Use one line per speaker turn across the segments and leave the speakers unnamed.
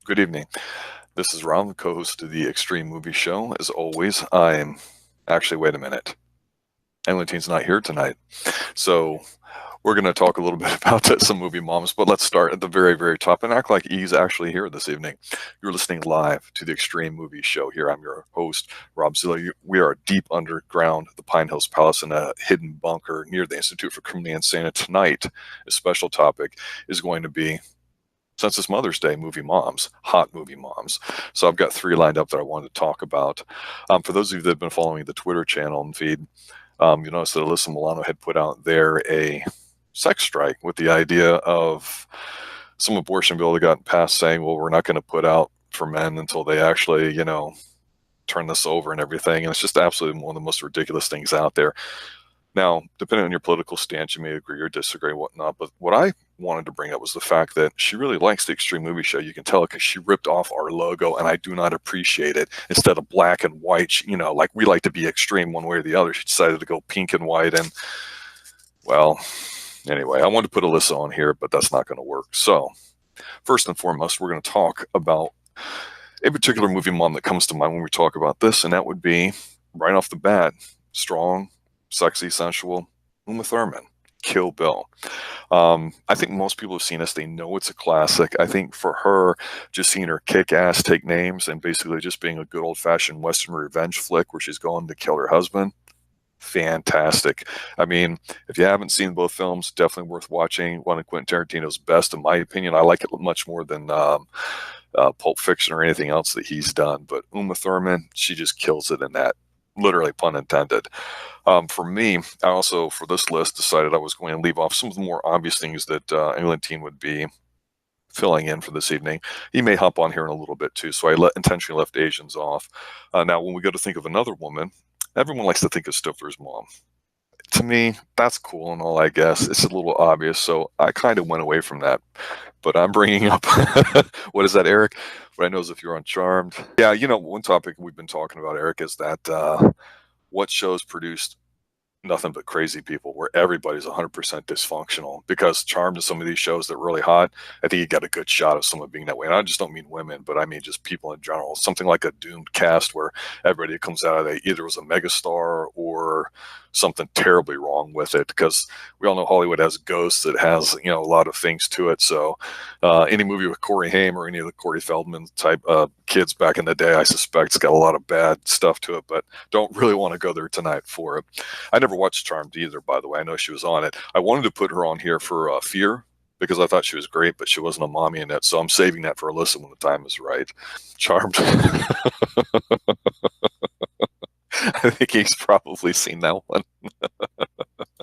Good evening. This is Rob, the co-host of the Xtreme Movie Show. As always, I'm actually, wait a minute. Emily's not here tonight. So we're going to talk a little bit about some movie moms, but let's start at the very, very top and act like he's actually here this evening. You're listening live to the Xtreme Movie Show here. I'm your host, Rob Zillow. We are deep underground the Pine Hills Palace in a hidden bunker near the Institute for Criminally Insane. And tonight, a special topic is going to be, since it's Mother's Day, movie moms, hot movie moms. So I've got three lined up that I wanted to talk about. For those of you that have been following the Twitter channel and feed, you notice that Alyssa Milano had put out there a sex strike with the idea of some abortion bill that got passed saying, well, we're not going to put out for men until they actually, turn this over and everything. And it's just absolutely one of the most ridiculous things out there. Now, depending on your political stance, you may agree or disagree and whatnot, but what I wanted to bring up was the fact that she really likes the Xtreme Movie Show. You can tell it because she ripped off our logo, and I do not appreciate it. Instead of black and white, like we like to be extreme one way or the other, she decided to go pink and white, and, well, anyway, I wanted to put Alyssa on here, but that's not going to work. So, first and foremost, we're going to talk about a particular movie mom that comes to mind when we talk about this, and that would be, right off the bat, strong, sexy, sensual Uma Thurman, Kill Bill. I think most people have seen this. They know it's a classic. I think for her, just seeing her kick ass, take names, and basically just being a good old-fashioned Western revenge flick where she's going to kill her husband, fantastic. I mean, if you haven't seen both films, definitely worth watching. One of Quentin Tarantino's best, in my opinion. I like it much more than Pulp Fiction or anything else that he's done. But Uma Thurman, she just kills it in that. Literally, pun intended. For me, I also, for this list, decided I was going to leave off some of the more obvious things that Eglantine would be filling in for this evening. He may hop on here in a little bit too, so I intentionally left Asians off. Now, when we go to think of another woman, everyone likes to think of Stifler's mom. To me, that's cool and all, I guess. It's a little obvious, so I kind of went away from that. But I'm bringing up, what is that, Eric? What I know is if you're on Charmed. Yeah, one topic we've been talking about, Eric, is that what shows produced nothing but crazy people where everybody's 100% dysfunctional, because Charmed is some of these shows that are really hot. I think you got a good shot of someone being that way. And I just don't mean women, but I mean just people in general. Something like a doomed cast where everybody that comes out of it either was a megastar or something terribly wrong with it, because we all know Hollywood has ghosts. It has, a lot of things to it. So any movie with Corey Haim or any of the Corey Feldman type kids back in the day, I suspect it's got a lot of bad stuff to it, but don't really want to go there tonight for it. I never watched Charmed either, by the way. I know she was on it. I wanted to put her on here for Fear, because I thought she was great, but she wasn't a mommy in it, so I'm saving that for Alyssa when the time is right. Charmed. I think he's probably seen that one.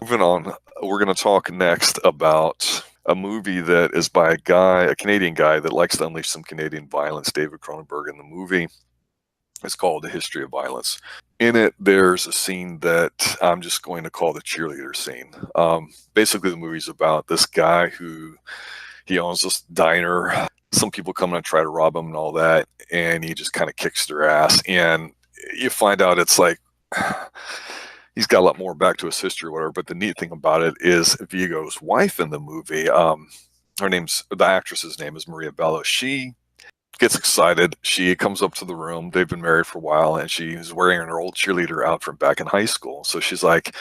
Moving on, we're going to talk next about a movie that is by a Canadian guy that likes to unleash some Canadian violence, David Cronenberg, in the movie. It's called The History of Violence. In it, there's a scene that I'm just going to call the cheerleader scene. Basically, the movie's about this guy who, he owns this diner. Some people come and try to rob him and all that, and he just kind of kicks their ass. And you find out it's like, he's got a lot more back to his history or whatever, but the neat thing about it is Viggo's wife in the movie, the actress's name is Maria Bello. She gets excited. She comes up to the room. They've been married for a while, and she's wearing her old cheerleader outfit back in high school. So she's like,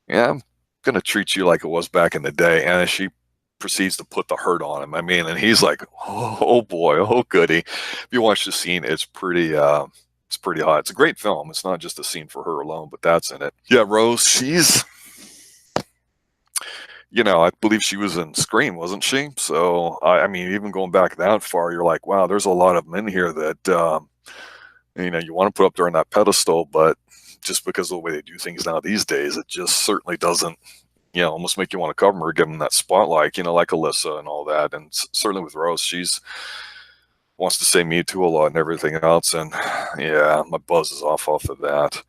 yeah, I'm going to treat you like it was back in the day. And she proceeds to put the hurt on him. I mean, and he's like, oh boy, oh goody. If you watch the scene, it's pretty hot. It's a great film. It's not just a scene for her alone, but that's in it. Yeah, Rose, she's, I believe she was in Scream, wasn't she? So, I mean, even going back that far, you're like, wow, there's a lot of men here that, you want to put up there on that pedestal, but just because of the way they do things now these days, it just certainly doesn't, almost make you want to cover them or give them that spotlight, like Alyssa and all that. And certainly with Rose, she's wants to say Me Too a lot and everything else. And yeah, my buzz is off of that.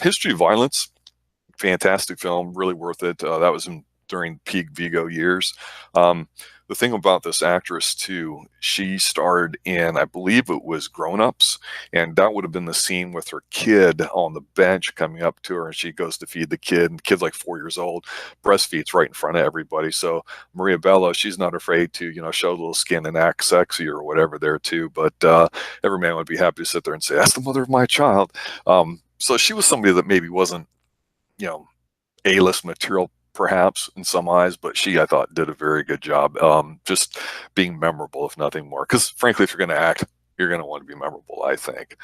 History of Violence, fantastic film, really worth it. That was during peak Viggo years. The the thing about this actress too, she starred in, I believe it was Grown Ups, and that would have been the scene with her kid on the bench coming up to her, and she goes to feed the kid, and the kid's like 4 years old, breastfeeds right in front of everybody. So Maria Bello, she's not afraid to, show a little skin and act sexy or whatever there too. But every man would be happy to sit there and say, "That's the mother of my child." So she was somebody that maybe wasn't, you know, A-list material perhaps in some eyes, but she, I thought, did a very good job, just being memorable, if nothing more. Because frankly, if you're going to act, you're going to want to be memorable, I think.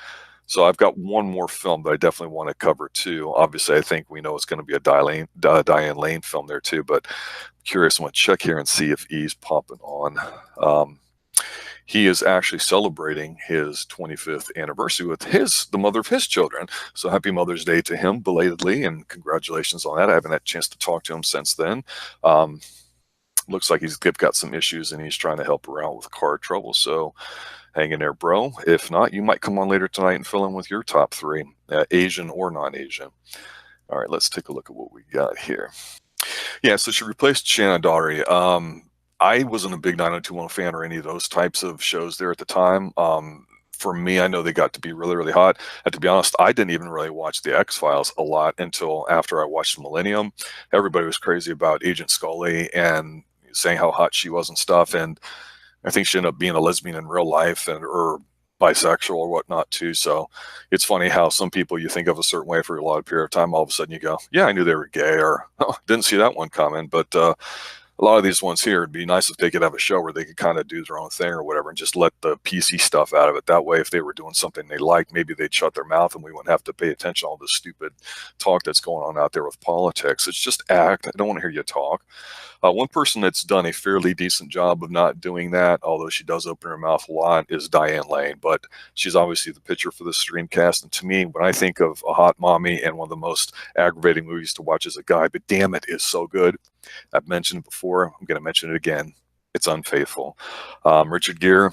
So I've got one more film that I definitely want to cover too. Obviously, I think we know it's going to be a Diane Lane film there too, but I'm curious. I'm going to check here and see if E's popping on. He is actually celebrating his 25th anniversary with the mother of his children. So happy Mother's Day to him belatedly, and congratulations on that. I haven't had a chance to talk to him since then. Looks like he's got some issues and he's trying to help her out with car trouble. So hang in there, bro. If not, you might come on later tonight and fill in with your top three, Asian or non-Asian. All right, let's take a look at what we got here. Yeah, so she replaced Shannon Daugherty. I wasn't a big 90210 fan or any of those types of shows there at the time. For me, I know they got to be really, really hot. And to be honest, I didn't even really watch the X-Files a lot until after I watched Millennium. Everybody was crazy about Agent Scully and saying how hot she was and stuff. And I think she ended up being a lesbian in real life or bisexual or whatnot too. So it's funny how some people you think of a certain way for a lot of period of time, all of a sudden you go, yeah, I knew they were gay, or oh, didn't see that one coming. But a lot of these ones here, it'd be nice if they could have a show where they could kind of do their own thing or whatever and just let the PC stuff out of it. That way, if they were doing something they liked, maybe they'd shut their mouth and we wouldn't have to pay attention to all this stupid talk that's going on out there with politics. It's just act. I don't want to hear you talk. One person that's done a fairly decent job of not doing that, although she does open her mouth a lot, is Diane Lane. But she's obviously the pitcher for this Streamcast. And to me, when I think of a hot mommy and one of the most aggravating movies to watch as a guy, but damn it, is so good. I've mentioned it before. I'm going to mention it again. It's Unfaithful. Richard Gere,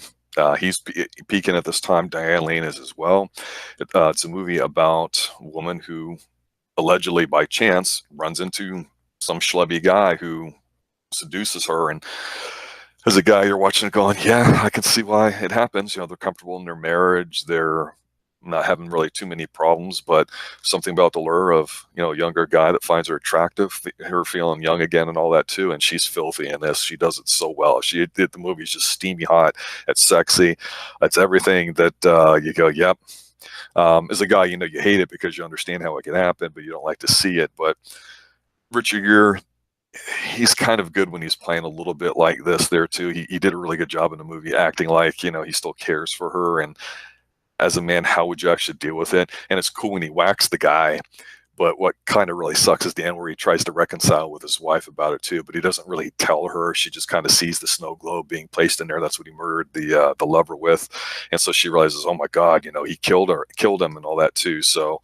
he's peaking at this time. Diane Lane is as well. It's a movie about a woman who allegedly by chance runs into some schlubby guy who seduces her, and as a guy you're watching it going, yeah, I can see why it happens. They're comfortable in their marriage, they're not having really too many problems, but something about the lure of a younger guy that finds her attractive, her feeling young again and all that too. And she's filthy in this. She does it so well. She did the movie's just steamy hot. It's sexy. It's everything that you go, yep. As a guy, you hate it because you understand how it can happen, but you don't like to see it. But Richard Gere, he's kind of good when he's playing a little bit like this there too. He did a really good job in the movie acting like, he still cares for her. And as a man, how would you actually deal with it? And it's cool when he whacks the guy. But what kind of really sucks is the end where he tries to reconcile with his wife about it too, but he doesn't really tell her. She just kind of sees the snow globe being placed in there. That's what he murdered the lover with, and so she realizes, oh my God, he killed him, and all that too. So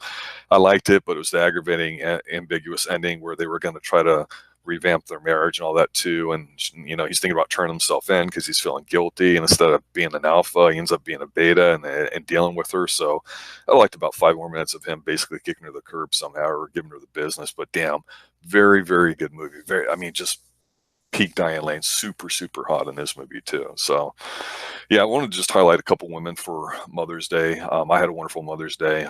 I liked it, but it was the aggravating, ambiguous ending where they were going to try to revamp their marriage and all that too. And he's thinking about turning himself in because he's feeling guilty, and instead of being an alpha, he ends up being a beta and dealing with her. So I liked about 5 more minutes of him basically kicking her to the curb somehow or giving her the business. But damn, very, very good movie. Just peak Diane Lane, super, super hot in this movie too. So yeah, I wanted to just highlight a couple women for Mother's Day. I had a wonderful Mother's Day.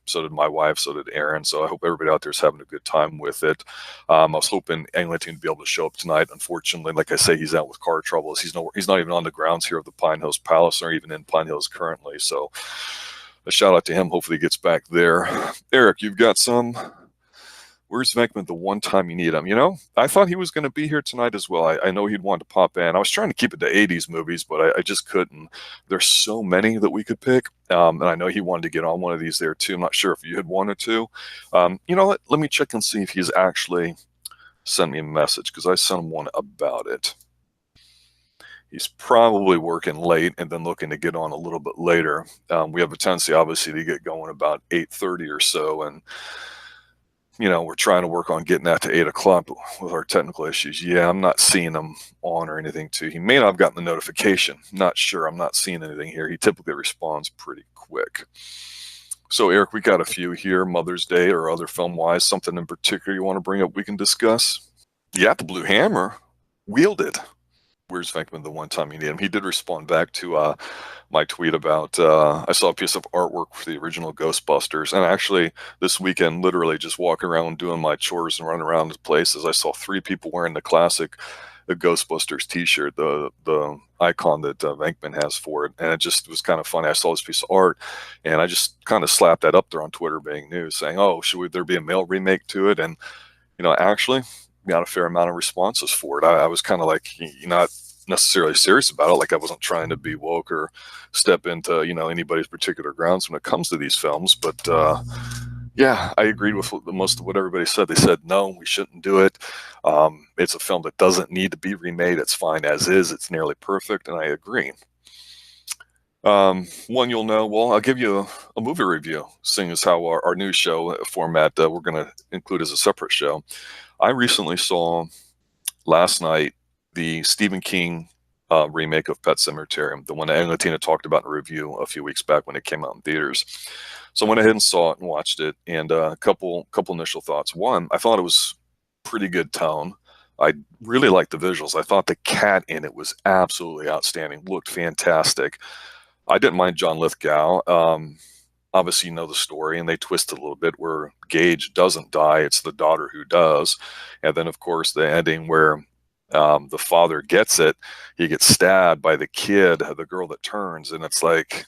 So did my wife, so did Aaron. So I hope everybody out there is having a good time with it. I was hoping Eglinton would be able to show up tonight. Unfortunately, like I say, he's out with car troubles. He's not even on the grounds here of the Pine Hills Palace or even in Pine Hills currently. So a shout out to him. Hopefully he gets back there. Eric, you've got some... Where's Venkman the one time you need him? I thought he was going to be here tonight as well. I know he'd want to pop in. I was trying to keep it to 80s movies, but I just couldn't. There's so many that we could pick. And I know he wanted to get on one of these there too. I'm not sure if you had wanted to. Let me check and see if he's actually sent me a message, because I sent him one about it. He's probably working late and then looking to get on a little bit later. We have a tendency, obviously, to get going about 8:30 or so, and we're trying to work on getting that to 8 o'clock with our technical issues. Yeah, I'm not seeing him on or anything too. He may not have gotten the notification. Not sure. I'm not seeing anything here. He typically responds pretty quick. So, Eric, we got a few here, Mother's Day or other film-wise. Something in particular you want to bring up we can discuss? Yeah, the Blue Hammer. Wielded. Where's Venkman the one time you need him? He did respond back to my tweet about I saw a piece of artwork for the original Ghostbusters, and actually this weekend, literally just walking around doing my chores and running around places, I saw 3 people wearing the classic the Ghostbusters T-shirt, the icon that Venkman has for it, and it just was kind of funny. I saw this piece of art, and I just kind of slapped that up there on Twitter, being news, saying, "Oh, there be a male remake to it?" And actually got a fair amount of responses for it. I was kind of like, not necessarily serious about it. Like I wasn't trying to be woke or step into, anybody's particular grounds when it comes to these films. But yeah, I agreed with most of what everybody said. They said, no, we shouldn't do it. It's a film that doesn't need to be remade. It's fine as is. It's nearly perfect. And I agree. One you'll know, well, I'll give you a movie review, seeing as how our new show format we're going to include as a separate show. I recently saw last night the Stephen King remake of Pet Sematary, the one that Latina talked about in a review a few weeks back when it came out in theaters. So I went ahead and saw it and watched it, and a couple initial thoughts. One, I thought it was pretty good tone. I really liked the visuals. I thought the cat in it was absolutely outstanding, looked fantastic. I didn't mind John Lithgow. Obviously, you know the story, and they twist it a little bit where Gage doesn't die. It's the daughter who does. And then, of course, the ending where the father gets it. He gets stabbed by the kid, the girl that turns. And it's like,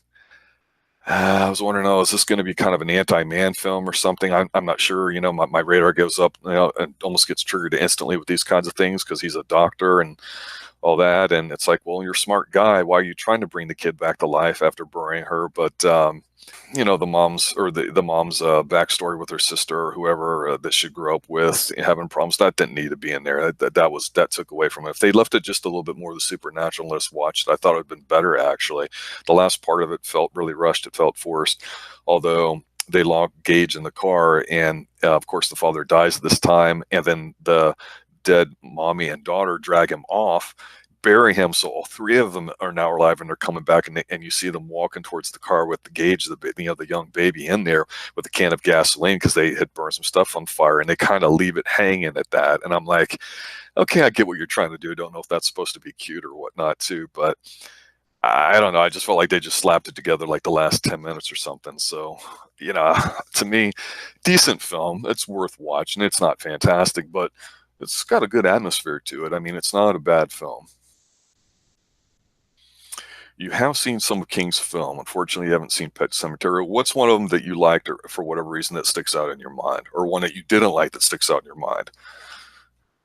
I was wondering, is this going to be kind of an anti-man film or something? I'm not sure. My radar goes up, and almost gets triggered instantly with these kinds of things because he's a doctor and all that. And it's like, well, you're a smart guy. Why are you trying to bring the kid back to life after burying her? But the mom's backstory with her sister or whoever that she grew up with having problems, that didn't need to be in there. That took away from it. If they left it just a little bit more of the supernatural, let us watch it, I thought it would have been better. Actually, the last part of it felt really rushed. It felt forced, although they lock Gage in the car, and of course the father dies at this time, and then the dead mommy and daughter drag him off, bury him. So all 3 of them are now alive, and they're coming back, and you see them walking towards the car with the Gage, the young baby in there with a can of gasoline because they had burned some stuff on fire, and they kind of leave it hanging at that. And I'm like, okay, I get what you're trying to do. Don't know if that's supposed to be cute or whatnot too, but I don't know. I just felt like they just slapped it together like the last 10 minutes or something. So, to me, decent film. It's worth watching. It's not fantastic, but it's got a good atmosphere to it. I mean, it's not a bad film. You have seen some of King's film. Unfortunately, you haven't seen Pet Sematary. What's one of them that you liked, or for whatever reason that sticks out in your mind, or one that you didn't like that sticks out in your mind?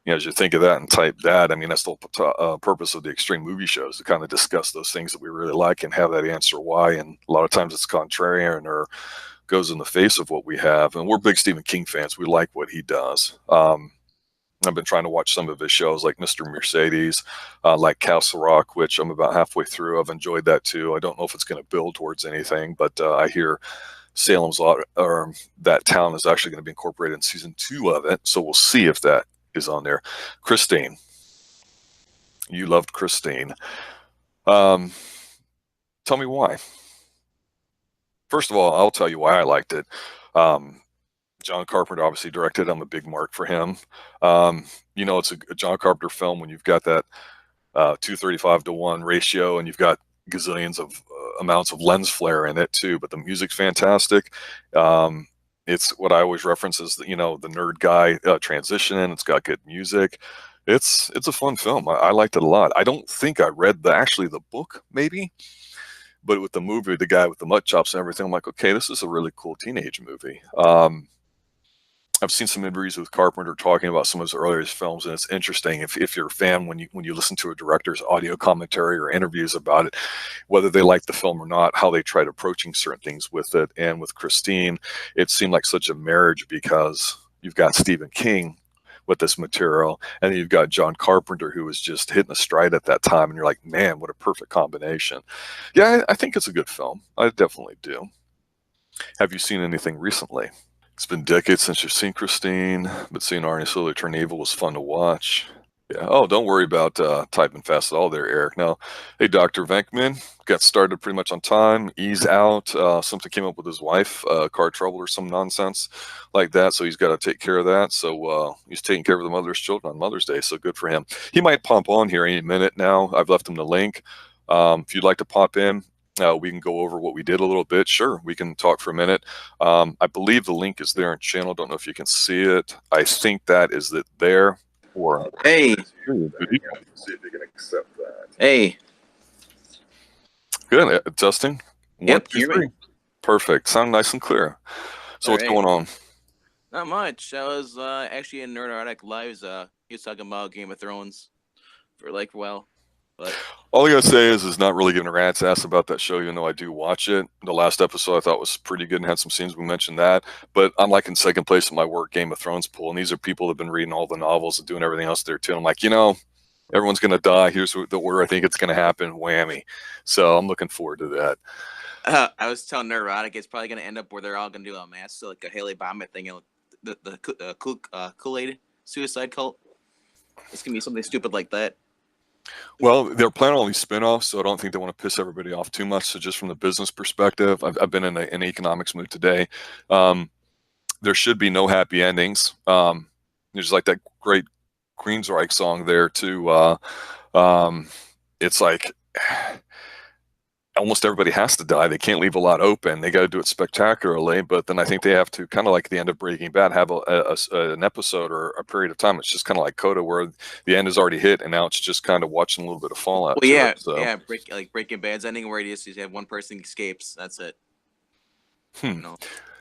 As you think of that and type that, I mean, that's the purpose of the Xtreme movie shows, to kind of discuss those things that we really like and have that answer why. And a lot of times it's contrarian or goes in the face of what we have. And we're big Stephen King fans. We like what he does. I've been trying to watch some of his shows like Mr. Mercedes, like Castle Rock, which I'm about halfway through. I've enjoyed that too. I don't know if it's going to build towards anything, but I hear Salem's Lot, or that town, is actually going to be incorporated in season 2 of it. So we'll see if that is on there. Christine, you loved Christine. Tell me why. First of all, I'll tell you why I liked it. John Carpenter obviously directed. I'm a big mark for him. It's a John Carpenter film when you've got that 235-to-1 ratio, and you've got gazillions of amounts of lens flare in it too. But the music's fantastic. It's what I always reference as the nerd guy transition. It's got good music. It's a fun film. I liked it a lot. I don't think I read the book, maybe. But with the movie, the guy with the mud chops and everything, I'm like, okay, this is a really cool teenage movie. I've seen some interviews with Carpenter talking about some of his earliest films, and it's interesting if you're a fan when you listen to a director's audio commentary or interviews about it, whether they like the film or not, how they tried approaching certain things with it. And with Christine, it seemed like such a marriage because you've got Stephen King with this material, and then you've got John Carpenter, who was just hitting a stride at that time, and you're like, man, what a perfect combination. Yeah, I think it's a good film. I definitely do. Have you seen anything recently? It's been decades since you've seen Christine, but seeing Arnie slowly turn evil was fun to watch. Yeah. Oh, don't worry about typing fast at all there, Eric. Now, hey, Dr. Venkman got started pretty much on time. He's out. Something came up with his wife, car trouble or some nonsense like that. So he's got to take care of that. So he's taking care of the mother's children on Mother's Day. So good for him. He might pop on here any minute now. I've left him the link. If you'd like to pop in, we can go over what we did a little bit. Sure, we can talk for a minute. I believe the link is there in channel. Don't know if you can see it. I think that is it there. Or
hey,
see if you can accept that.
Hey.
Good. Testing.
Yep,
1, 2, 3. Perfect. Sound nice and clear. So what's going on?
Not much. I was actually in Nerdartic Lives. He was talking about Game of Thrones for like, well, but
all I gotta say is not really giving a rat's ass about that show, even though I do watch it. The last episode I thought was pretty good and had some scenes. We mentioned that, but I'm like in second place in my work Game of Thrones pool, and these are people that have been reading all the novels and doing everything else there too. And I'm like, everyone's gonna die. Here's the order I think it's gonna happen. Whammy. So I'm looking forward to that.
I was telling Neurotic it's probably gonna end up where they're all gonna do a mass, so like a Haley Bombett thing, the Kool-Aid suicide cult. It's gonna be something stupid like that.
Well, they're planning on these spinoffs, so I don't think they want to piss everybody off too much. So just from the business perspective, I've been in an economics mood today. There should be no happy endings. There's like that great Queensryche song there too. It's like almost everybody has to die. They can't leave a lot open. They got to do it spectacularly, but then I think they have to, kind of like the end of Breaking Bad, have an episode or a period of time. It's just kind of like Coda, where the end is already hit, and now it's just kind of watching a little bit of fallout.
Well, yeah,
it, so.
Yeah, like Breaking Bad's ending, where you have one person escapes. That's it.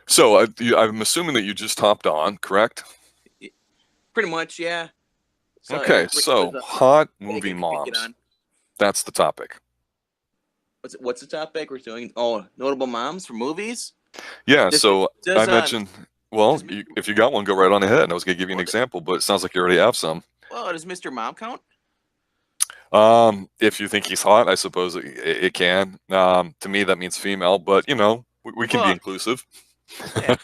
So I'm assuming that you just hopped on, correct?
Pretty much, yeah.
So, okay, so hot movie moms. That's the topic.
What's the topic we're doing? Oh, notable moms for movies?
Yeah, I mentioned, well, if you got one, go right on ahead. I was going to give you an example, but it sounds like you already have some.
Well, does Mr. Mom count?
If you think he's hot, I suppose it can. To me, that means female, but, we can be inclusive. Yeah.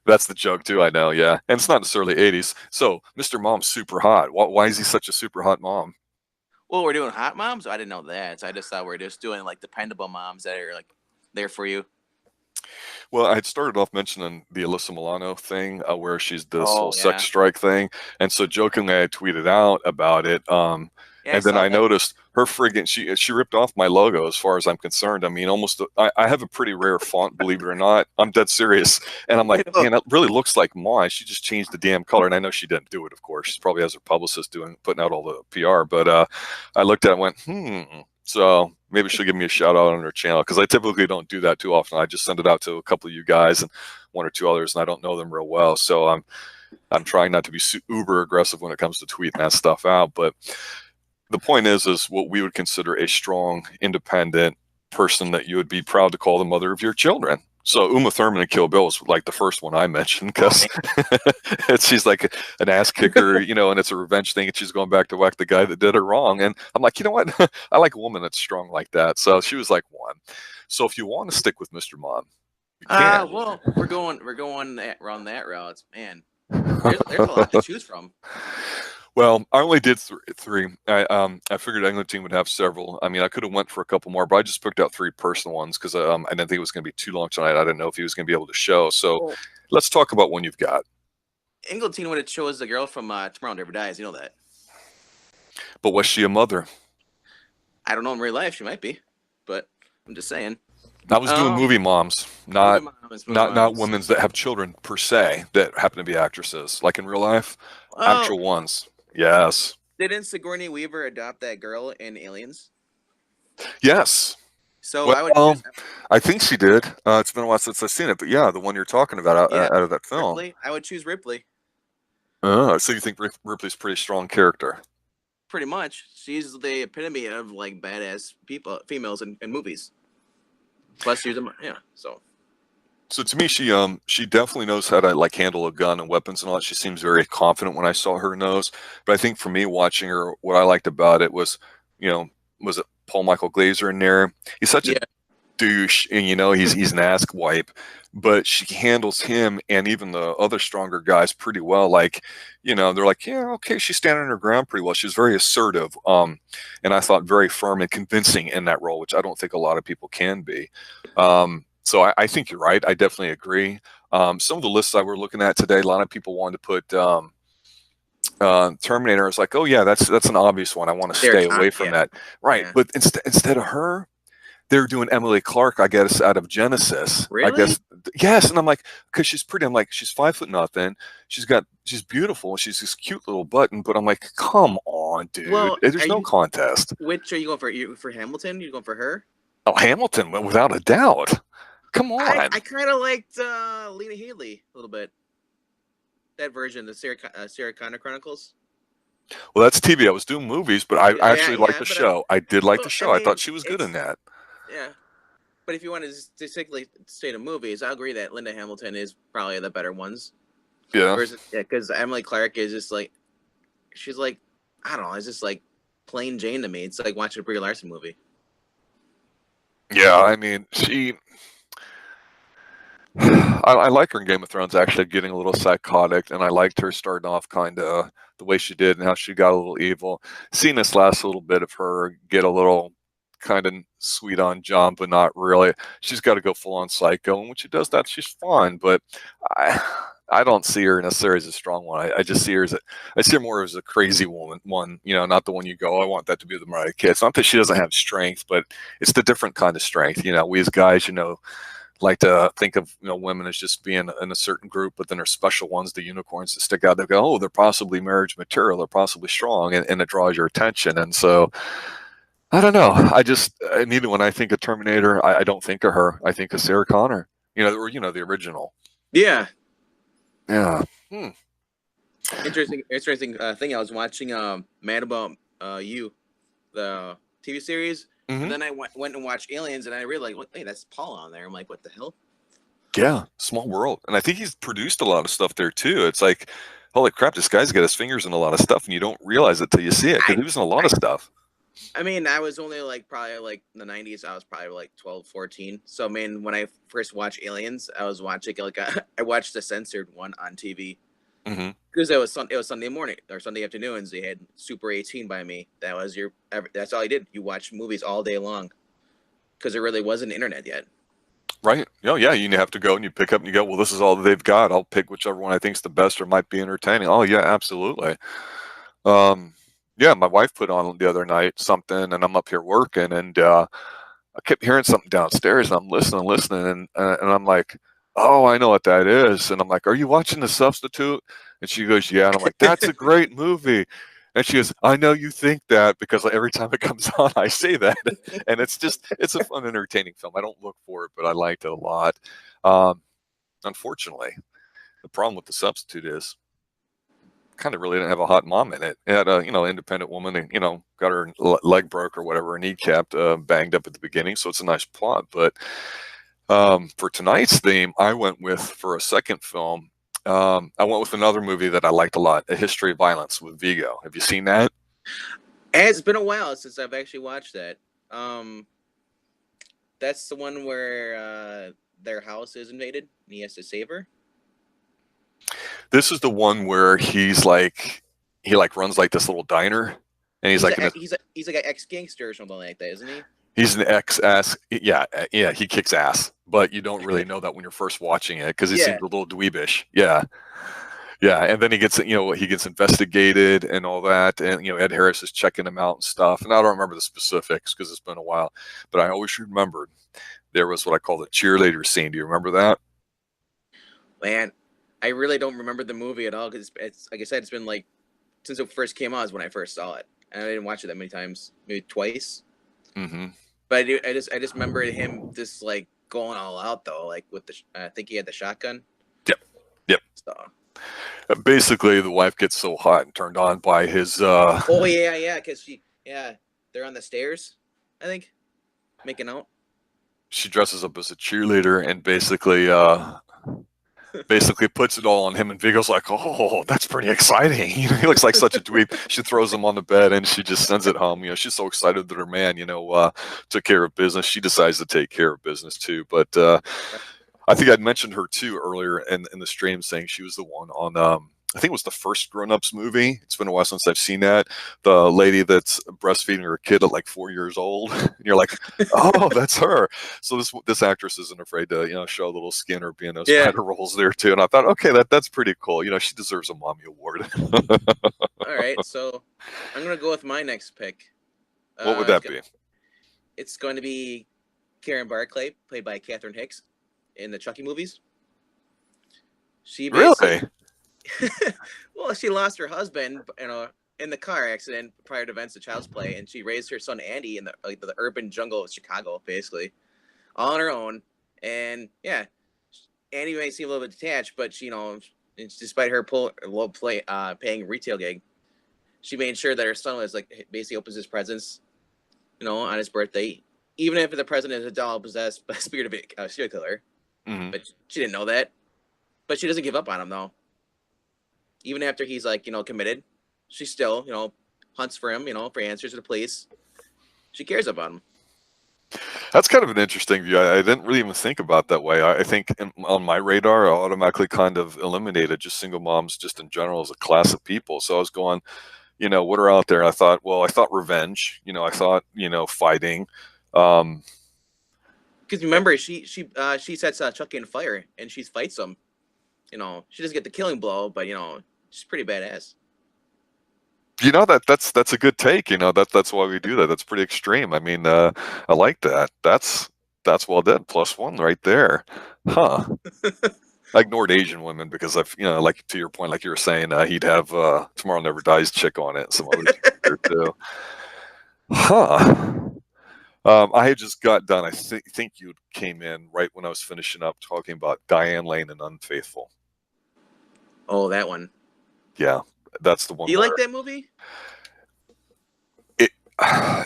That's the joke, too, I know, yeah. And it's not necessarily 80s. So, Mr. Mom's super hot. Why is he such a super hot mom?
Well, we're doing hot moms? I didn't know that. So I just thought we're just doing like dependable moms that are like there for you.
Well, I had started off mentioning the Alyssa Milano thing, where she's this whole sex strike thing. And so jokingly, I tweeted out about it. And then I noticed her friggin' she ripped off my logo as far as I'm concerned. I mean, I have a pretty rare font, believe it or not. I'm dead serious. And I'm like, man, that really looks like mine. She just changed the damn color. And I know she didn't do it, of course. She probably has her publicist putting out all the PR. But I looked at it and went, So maybe she'll give me a shout out on her channel, because I typically don't do that too often. I just send it out to a couple of you guys and one or two others, and I don't know them real well. So I'm trying not to be uber aggressive when it comes to tweeting that stuff out. But the point is what we would consider a strong, independent person that you would be proud to call the mother of your children. So Uma Thurman in Kill Bill was like the first one I mentioned, because she's like an ass kicker, and it's a revenge thing, and she's going back to whack the guy that did her wrong. And I'm like, you know what? I like a woman that's strong like that. So she was like one. So if you want to stick with Mr. Mom, you can.
Well, we're going around that route, man. There's a lot to choose from.
Well, I only did three. I figured Eglinton would have several. I mean, I could have went for a couple more, but I just picked out three personal ones because I didn't think it was going to be too long tonight. I didn't know if he was going to be able to show. So let's talk about one you've got.
Eglinton would have chose the girl from Tomorrow Never Dies. You know that.
But was she a mother?
I don't know in real life. She might be, but I'm just saying.
I was doing movie moms, not women that have children per se that happen to be actresses, like in real life, actual ones. Yes.
Didn't Sigourney Weaver adopt that girl in Aliens?
Yes.
So
I think she did. It's been a while since I've seen it, but yeah, the one you're talking about out of that film.
Ripley? I would choose Ripley.
So you think Ripley's a pretty strong character?
Pretty much. She's the epitome of like badass females in movies. Plus, she's
So to me, she definitely knows how to like handle a gun and weapons and all that. She seems very confident when I saw her nose. But I think for me, watching her, what I liked about it was, was it Paul Michael Glaser in there? He's such a douche, and he's an ass wipe, but she handles him and even the other stronger guys pretty well. Like, they're like, yeah, okay, she's standing her ground pretty well. She's very assertive, and I thought very firm and convincing in that role, which I don't think a lot of people can be. So I think you're right. I definitely agree. Some of the lists I were looking at today, a lot of people wanted to put Terminator. Is like, oh yeah, that's an obvious one. I want to stay away from that, right? Yeah. But instead of her, they're doing Emily Clark, I guess, out of Genesis.
Really?
I guess, yes. And I'm like, because she's pretty. I'm like, she's 5 foot nothing. She's beautiful. She's this cute little button. But I'm like, come on, dude. Well, there's no contest.
Which are you going for? You for Hamilton? You going for her?
Oh, Hamilton, without a doubt. Come on.
I kind of liked Lena Headey a little bit. That version, the Sarah Connor Chronicles.
Well, that's TV. I was doing movies, but I actually liked the show. I did like the show. I thought she was good in that.
Yeah. But if you want to specifically stay to movies, I agree that Linda Hamilton is probably the better ones.
Yeah.
Because Emily Clark is just like, she's like, I don't know, it's just like plain Jane to me. It's like watching a Brie Larson movie.
Yeah, I mean, I like her in Game of Thrones actually getting a little psychotic, and I liked her starting off kind of the way she did and how she got a little evil. Seeing this last little bit of her get a little kind of sweet on John, but not really. She's got to go full on psycho, and when she does that, she's fine. But I don't see her necessarily as a strong one. I just see her I see her more as a crazy woman, not the one you go, I want that to be the Mariah Carey. It's not that she doesn't have strength, but it's the different kind of strength. We as guys, like to think of women as just being in a certain group, but then there's special ones, the unicorns that stick out. They go, oh, they're possibly marriage material, they're possibly strong, and it draws your attention. And so I don't know. Neither when I think of Terminator, I don't think of her. I think of Sarah Connor. Or the original.
Yeah.
Yeah.
Interesting thing. I was watching Mad About You, the TV series. Mm-hmm. And then I went and watched Aliens, and I realized, hey, that's Paul on there. I'm like, what the hell?
Yeah, small world. And I think he's produced a lot of stuff there, too. It's like, holy crap, this guy's got his fingers in a lot of stuff, and you don't realize it till you see it, because he was in a lot of stuff.
I mean, I was only probably in the 90s. I was probably 12, 14. So, I mean, when I first watched Aliens, I was watching, I watched the censored one on TV.
Mm-hmm.
Because it was Sunday morning or Sunday afternoons. They had Super 18 by me. That was that's all I did. You watch movies all day long because there really wasn't internet yet.
Right. Oh, yeah. You have to go and you pick up and you go, well, this is all they've got. I'll pick whichever one I think is the best or might be entertaining. Oh, yeah, absolutely. Yeah, my wife put on the other night something, and I'm up here working, and I kept hearing something downstairs, and I'm listening, and I'm like, oh, I know what that is. And I'm like, are you watching The Substitute? And she goes, yeah. And I'm like, that's a great movie. And she goes, I know you think that, because every time it comes on, I say that. And it's a fun, entertaining film. I don't look for it, but I liked it a lot. Unfortunately, the problem with The Substitute is kind of really didn't have a hot mom in it. It had a, independent woman and, got her leg broke or whatever, her kneecap banged up at the beginning. So it's a nice plot. But for tonight's theme, I went with, for a second film, I went with another movie that I liked a lot, A History of Violence with Viggo. Have you seen that?
It's been a while since I've actually watched that. That's the one where their house is invaded and he has to save her.
This is the one where he runs this little diner, and he's like an
ex-gangster or something like that, isn't he?
He's an ex-ass. Yeah, he kicks ass, but you don't really know that when you're first watching it because he seems a little dweebish. Yeah, and then he gets investigated and all that, and Ed Harris is checking him out and stuff. And I don't remember the specifics because it's been a while, but I always remembered there was what I call the cheerleader scene. Do you remember that?
Man, I really don't remember the movie at all because it's like I said, it's been since it first came out is when I first saw it, and I didn't watch it that many times, maybe twice.
Mm-hmm.
But I just remember him just going all out though, with the I think he had the shotgun.
Yep.
So
basically, the wife gets so hot and turned on by his.
Oh yeah, because they're on the stairs, I think, making out.
She dresses up as a cheerleader and basically basically puts it all on him, and Viggo's like, "Oh, that's pretty exciting." He looks like such a dweeb. She throws him on the bed, and she just sends it home. She's so excited that her man, took care of business. She decides to take care of business too. But I think I'd mentioned her too earlier in the stream, saying she was the one on. I think it was the first Grown Ups movie. It's been a while since I've seen that. The lady that's breastfeeding her kid at like 4 years old, and you're like, "Oh, that's her." So this actress isn't afraid to show a little skin or be in those
Yeah.
kind of roles there too. And I thought, okay, that's pretty cool. She deserves a mommy award.
All right, so I'm gonna go with my next pick.
What would that be?
It's going to be Karen Barclay, played by Catherine Hicks in the Chucky movies. She
Really?
Well, she lost her husband, in the car accident prior to events of Child's Play, and she raised her son Andy in the urban jungle of Chicago, basically, all on her own. And yeah, Andy may seem a little bit detached, but she, despite her paying retail gig, she made sure that her son was like basically opens his presents, on his birthday, even if the present is a doll possessed by a spirit of a serial killer.
Mm-hmm.
But she didn't know that. But she doesn't give up on him though. Even after he's like, committed, she still, hunts for him, for answers to the police. She cares about him.
That's kind of an interesting view. I didn't really even think about that way. I think on my radar, I automatically kind of eliminated just single moms just in general as a class of people. So I was going, what are out there? I thought revenge. I thought, fighting.
Because remember, she sets Chucky on fire and she fights him. She doesn't get the killing blow, but she's pretty badass.
That's a good take. That's why we do that. That's pretty extreme. I mean, I like that. That's well done. +1 right there, huh? I ignored Asian women because like to your point, like you were saying, he'd have Tomorrow Never Dies chick on it. Some other there too, huh? I had just got done. I think you came in right when I was finishing up talking about Diane Lane and Unfaithful.
Oh, that one.
Yeah, that's the one.
Do you like that movie?
I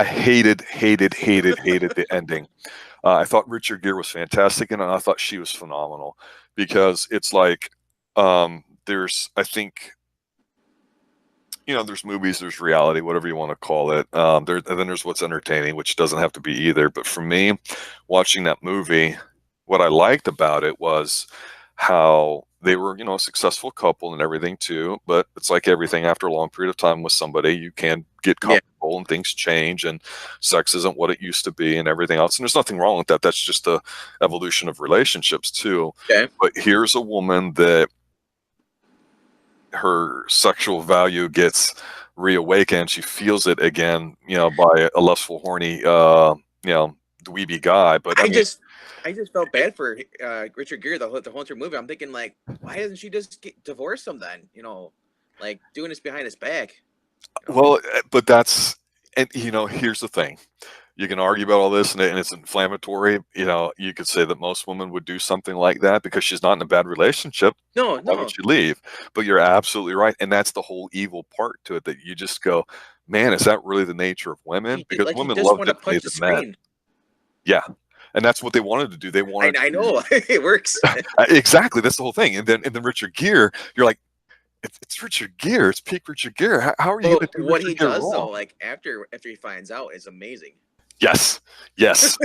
hated the ending. I thought Richard Gere was fantastic, and I thought she was phenomenal because it's like there's, I think, there's movies, there's reality, whatever you want to call it. And then there's what's entertaining, which doesn't have to be either. But for me, watching that movie, what I liked about it was how they were, a successful couple and everything too. But it's like everything, after a long period of time with somebody, you can get comfortable and things change and sex isn't what it used to be and everything else. And there's nothing wrong with that. That's just the evolution of relationships too.
Okay.
But here's a woman that her sexual value gets reawakened. She feels it again, by a lustful, horny, dweeby guy. But
I just felt bad for Richard Gere the whole entire movie. I'm thinking, like, why doesn't she just divorce him then? Like doing this behind his back.
Well, but here's the thing. You can argue about all this and it's inflammatory. You could say that most women would do something like that because she's not in a bad relationship.
No.
Why would you leave? But you're absolutely right. And that's the whole evil part to it, that you just go, man, is that really the nature of women? Because women love differently than men. Yeah. And that's what they wanted to do. They wanted.
I know it works.
Exactly. That's the whole thing. And then Richard Gere, you're like, it's Richard Gere. It's peak Richard Gere. How are you going to do
what
Richard
he
Gere
does
wrong?
though? Like after he finds out, is amazing.
Yes.
So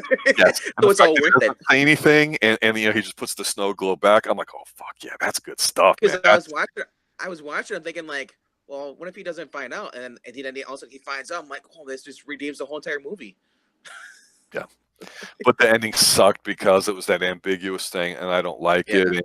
it's all worth it.
Say anything, and he just puts the snow globe back. I'm like, oh fuck yeah, that's good stuff.
Because I was watching. I'm thinking like, well, what if he doesn't find out, and then he finds out? I'm like, oh, this just redeems the whole entire movie.
Yeah. But the ending sucked because it was that ambiguous thing, and I don't like it. And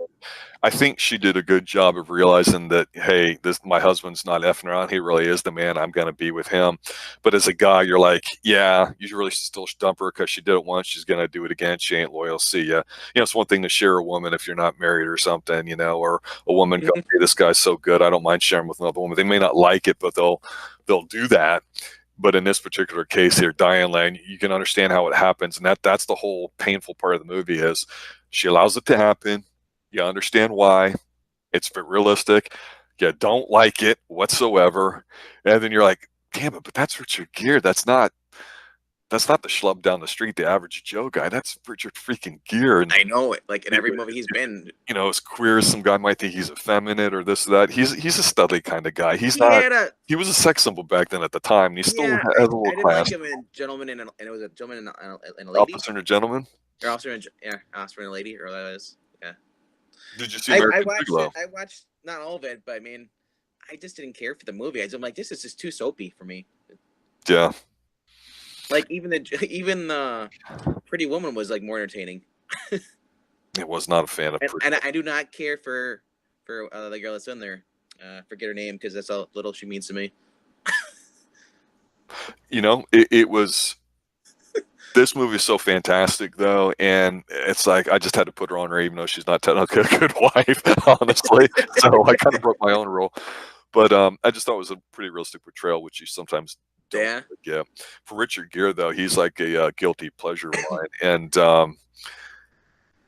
I think she did a good job of realizing that, hey, my husband's not effing around. He really is the man. I'm going to be with him. But as a guy, you're like, yeah, you really still dump her because she did it once. She's going to do it again. She ain't loyal. See ya. It's one thing to share a woman if you're not married or something, or a woman go, hey, this guy's so good, I don't mind sharing with another woman. They may not like it, but they'll do that. But in this particular case here, Diane Lane, you can understand how it happens. And that's the whole painful part of the movie is she allows it to happen. You understand why. It's realistic. You don't like it whatsoever. And then you're like, damn it, but that's Richard Gere. That's not that's not the schlub down the street, the average Joe guy. That's Richard freaking Gere. And
I know it. Like in every movie he's been.
you know, as queer as some guy might think he's effeminate or this or that, he's a studly kind of guy. He's
He
not.
had a
He was a sex symbol back then at the time, and he still
yeah.
has a little
I didn't
class.
like him in Gentleman and it was a gentleman and a lady.
Officer and a Gentleman.
Or Officer and Officer and a Lady, or that was yeah.
Did you see American Gigolo?
I watched not all of it, but I mean, I just didn't care for the movie. I'm like, this is just too soapy for me.
Yeah.
Like even the Pretty Woman was like more entertaining.
It was not a fan of.
And I do not care for the girl that's in there. Forget her name because that's how little she means to me.
You know, it was. This movie is so fantastic, though, and it's like I just had to put her on her, even though she's not technically a good wife, honestly. So I kind of broke my own rule, but I just thought it was a pretty realistic portrayal, which you sometimes don't.
Yeah.
Yeah. For Richard Gere, though, he's like a guilty pleasure of mine. And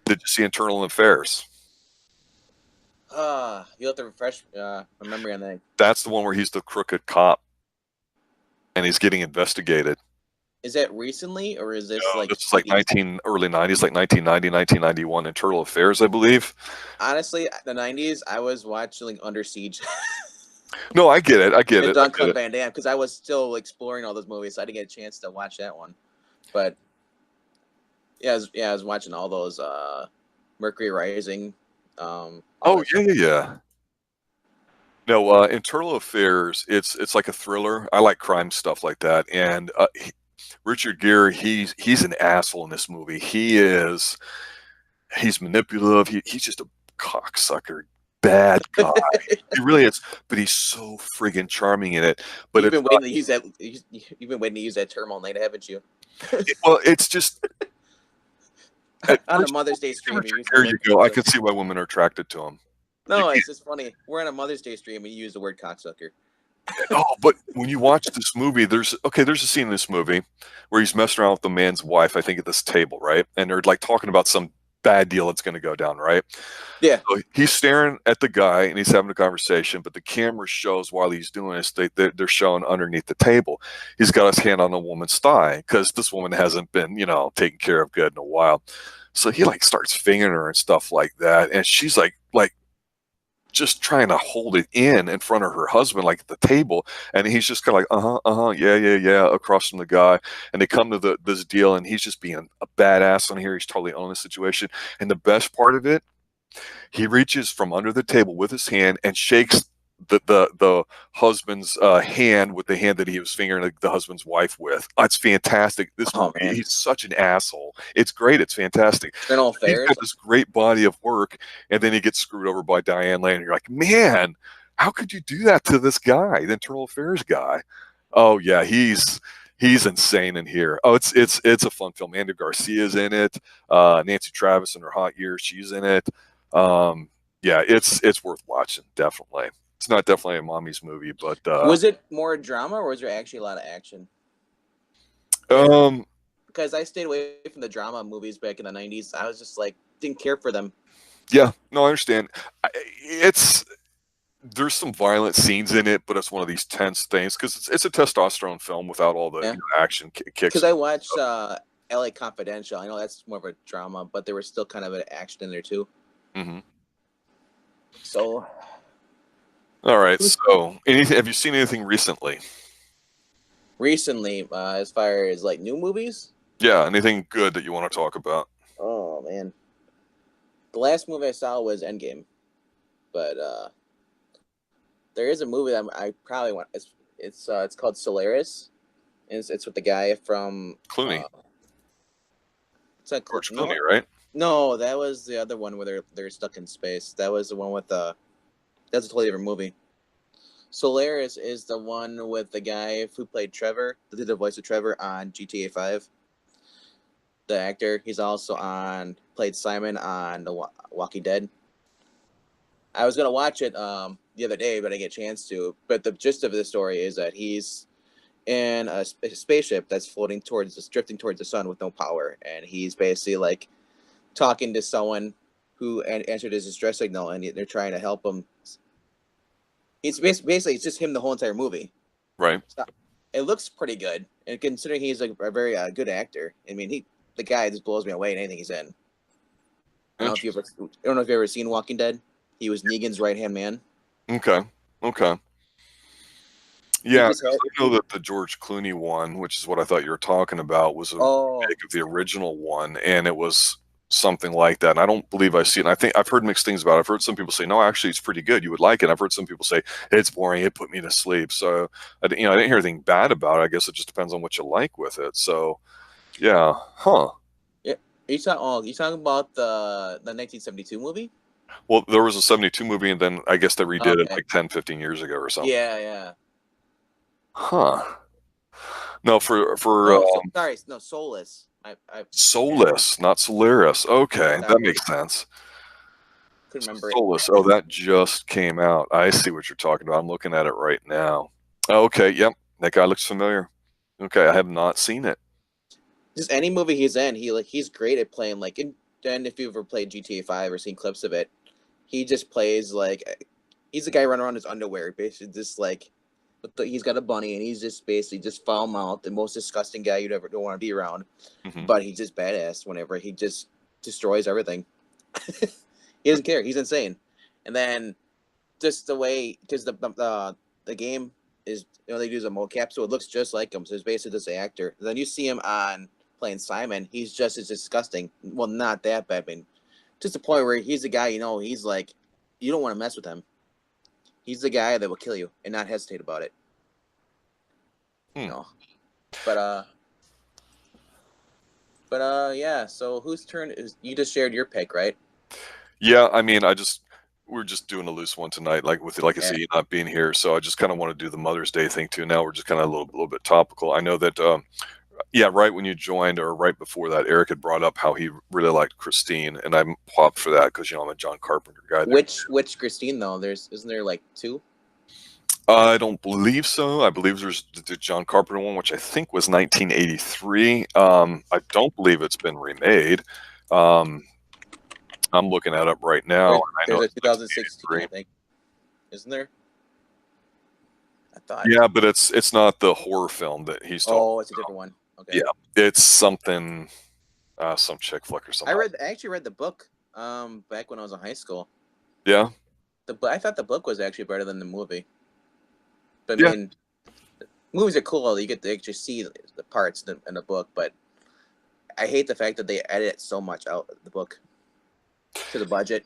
did you see Internal Affairs?
You have to refresh my memory on that.
That's the one where he's the crooked cop, and he's getting investigated.
Is that recently, or is this
No,
like...
This is like early 90s, like 1990, 1991, Internal Affairs, I believe.
Honestly, the 90s, I was watching like Under Siege.
No, I get it. I get it.
Jean-Claude Van Damme, because I was still exploring all those movies, so I didn't get a chance to watch that one. But yeah, I was watching all those Mercury Rising.
Oh yeah. No, Internal Affairs. It's like a thriller. I like crime stuff like that. And Richard Gere, he's an asshole in this movie. He's manipulative. He's just a cocksucker, bad guy. He really is. But he's so friggin' charming in it. But
you've been waiting to use that. You've been waiting to use that term all night, haven't you?
Well, it's just.
On a Mother's Day stream.
There you go. I can see why women are attracted to him.
No, it's just funny. We're on a Mother's Day stream and you use the word cocksucker.
Oh, but when you watch this movie, there's a scene in this movie where he's messing around with the man's wife, I think, at this table, right? And they're like talking about some bad deal that's going to go down, right?
Yeah.
So he's staring at the guy and he's having a conversation, but the camera shows while he's doing this, they're showing underneath the table. He's got his hand on a woman's thigh because this woman hasn't been, taken care of good in a while. So he like starts fingering her and stuff like that, and she's like just trying to hold it in front of her husband, like at the table, and he's just kind of like yeah across from the guy, and they come to this deal, and he's just being a badass on here. He's totally owning the situation, and the best part of it, he reaches from under the table with his hand and shakes the husband's hand with the hand that he was fingering the husband's wife with. It's fantastic. Man, he's such an asshole. It's great. It's fantastic. He's got this great body of work, and then he gets screwed over by Diane Lane. And you're like, man, how could you do that to this guy, the Internal Affairs guy? Oh yeah, he's insane in here. Oh, it's a fun film. Andy Garcia's in it. Nancy Travis in her hot years, she's in it. Yeah, it's worth watching, definitely. It's not definitely a mommy's movie, but
was it more drama or was there actually a lot of action? Because I stayed away from the drama movies back in the 90s. I was just like, didn't care for them.
Yeah, no, I understand. There's some violent scenes in it, but it's one of these tense things because it's a testosterone film without all the action kicks.
Because I watched LA Confidential. I know that's more of a drama, but there was still kind of an action in there too.
Mm-hmm.
So.
All right. So, have you seen anything recently?
Recently, as far as like new movies?
Yeah. Anything good that you want to talk about?
Oh man, the last movie I saw was Endgame, but there is a movie that I probably want. It's called Solaris. It's with the guy from
Clooney.
It's not
George Clooney, right?
No, that was the other one where they're stuck in space. That was the one with That's a totally different movie. Solaris is the one with the guy who played Trevor, that did the voice of Trevor on GTA 5. The actor, he's also played Simon on The Walking Dead. I was gonna watch it the other day, but I didn't get a chance to. But the gist of the story is that he's in a spaceship that's drifting towards the sun with no power, and he's basically like talking to someone who answered his distress signal, and they're trying to help him. It's basically it's just him the whole entire movie.
Right.
So it looks pretty good. And considering he's like a very good actor, I mean, the guy just blows me away in anything he's in. I don't know if you've ever seen Walking Dead. He was Negan's right hand man.
Okay.
He
Yeah,
just
'cause
had.
I know that the George Clooney one, which is what I thought you were talking about, was a
Oh,
remake of the original one, and it was something like that. And I don't believe I've seen it. I think I've heard mixed things about it. I've heard some people say, no, actually, it's pretty good. You would like it. I've heard some people say it's boring. It put me to sleep. So, I didn't hear anything bad about it. I guess it just depends on what you like with it. So, yeah, huh.
yeah. You talking about the 1972 movie?
Well, there was a 72 movie, and then I guess they redid it
Okay.
like 10, 15 years ago or something.
Yeah.
Huh. No, for
No, sorry, no, Soulless.
Soulless, not Solaris. Okay, that
Sorry,
makes sense.
couldn't remember it.
Soulless. Oh, that just came out. I see what you're talking about. I'm looking at it right now. Okay, yep. That guy looks familiar. Okay, I have not seen it.
Just any movie he's in, he's great at playing like. And if you've ever played GTA 5 or seen clips of it, he just plays like he's the guy running around in his underwear, basically just like. He's got a bunny, and he's just basically just foul mouthed, the most disgusting guy you'd ever don't want to be around.
Hmm.
But he's just badass. Whenever he just destroys everything, he doesn't care. He's insane. And then just the way, because the game is, they use a mocap, so it looks just like him. So it's basically just an actor. And then you see him on playing Simon. He's just as disgusting. Well, not that bad, but just the point where he's the guy. He's like, you don't want to mess with him. He's the guy that will kill you and not hesitate about it. But yeah. So whose turn is? You just shared your pick, right?
Yeah, I mean, we're just doing a loose one tonight, like I say, you not being here. So I just kind of want to do the Mother's Day thing too. Now we're just kind of a little bit topical. I know that, yeah, right when you joined or right before that, Eric had brought up how he really liked Christine, and I'm popped for that because I'm a John Carpenter guy.
Which Christine though? Isn't there like two?
I don't believe so. I believe there's the John Carpenter one, which I think was 1983. I don't believe it's been remade. Um, I'm looking that up right now. I know
There's a
it's
2016,
1983.
I think. Isn't there? I thought.
Yeah, but it's not the horror film that he's talking.
Oh, it's a different one. Okay.
Yeah, it's something, some chick flick or something.
I actually read the book back when I was in high school.
Yeah.
I thought the book was actually better than the movie. But
Yeah.
I mean, movies are cool. You get to actually see the parts in the book, but I hate the fact that they edit so much out of the book to the budget.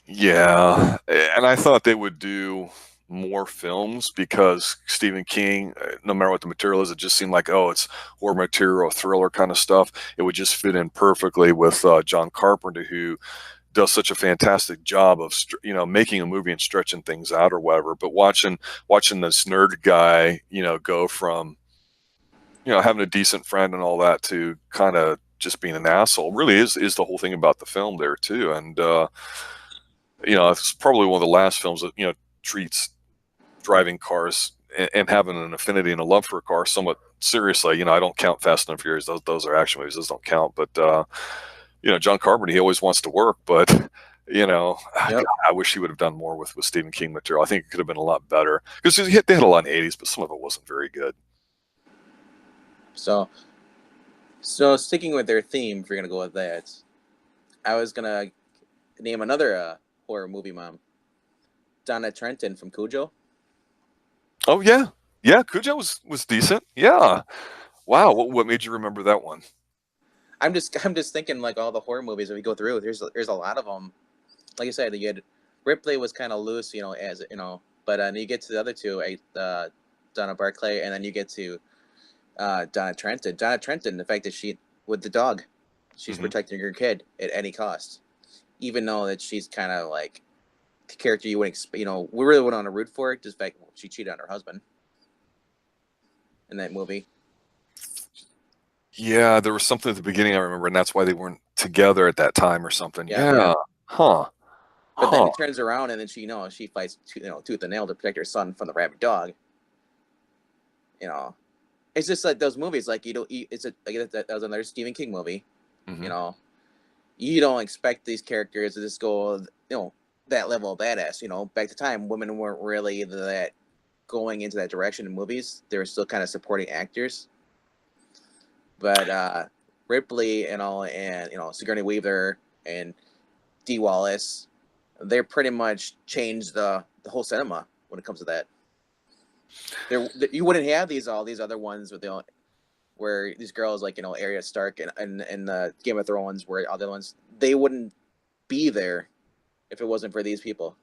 Yeah, and I thought they would do more films because Stephen King, no matter what the material is, it just seemed like, oh, it's horror material, thriller kind of stuff. It would just fit in perfectly with John Carpenter, who does such a fantastic job of making a movie and stretching things out or whatever. But watching this nerd guy, go from having a decent friend and all that to kind of just being an asshole really is the whole thing about the film there too. And it's probably one of the last films that treats driving cars and having an affinity and a love for a car somewhat seriously. I don't count Fast and Furious; those are action movies; those don't count. But John Carpenter, he always wants to work, but
Yep.
God, I wish he would have done more with Stephen King material. I think it could have been a lot better because they had a lot in the '80s, but some of it wasn't very good.
So sticking with their theme, if you're gonna go with that, I was gonna name another horror movie mom, Donna Trenton from Cujo.
Oh yeah, Cujo was decent. Yeah, wow. What made you remember that one?
I'm just thinking like all the horror movies that we go through. There's a lot of them. Like I said, you had Ripley was kind of loose, as but then you get to the other two, Donna Barclay, and then you get to Donna Trenton. Donna Trenton, the fact that she with the dog, she's protecting her kid at any cost, even though that she's kind of like the character you wouldn't we really wouldn't want to root for it. Just the fact she cheated on her husband in that movie.
Yeah, there was something at the beginning I remember, and that's why they weren't together at that time or something.
Yeah.
Huh.
But then it turns around, and then she fights tooth and nail to protect her son from the rabid dog. It's just like those movies. Like that was another Stephen King movie.
Mm-hmm.
You don't expect these characters to just go that level of badass. Back to time, women weren't really that going into that direction in movies. They were still kind of supporting actors. but Ripley and all, and Sigourney Weaver and Dee Wallace, they're pretty much changed the whole cinema when it comes to that. You wouldn't have all these other ones with where these girls like Arya Stark and the Game of Thrones, where other ones, they wouldn't be there if it wasn't for these people.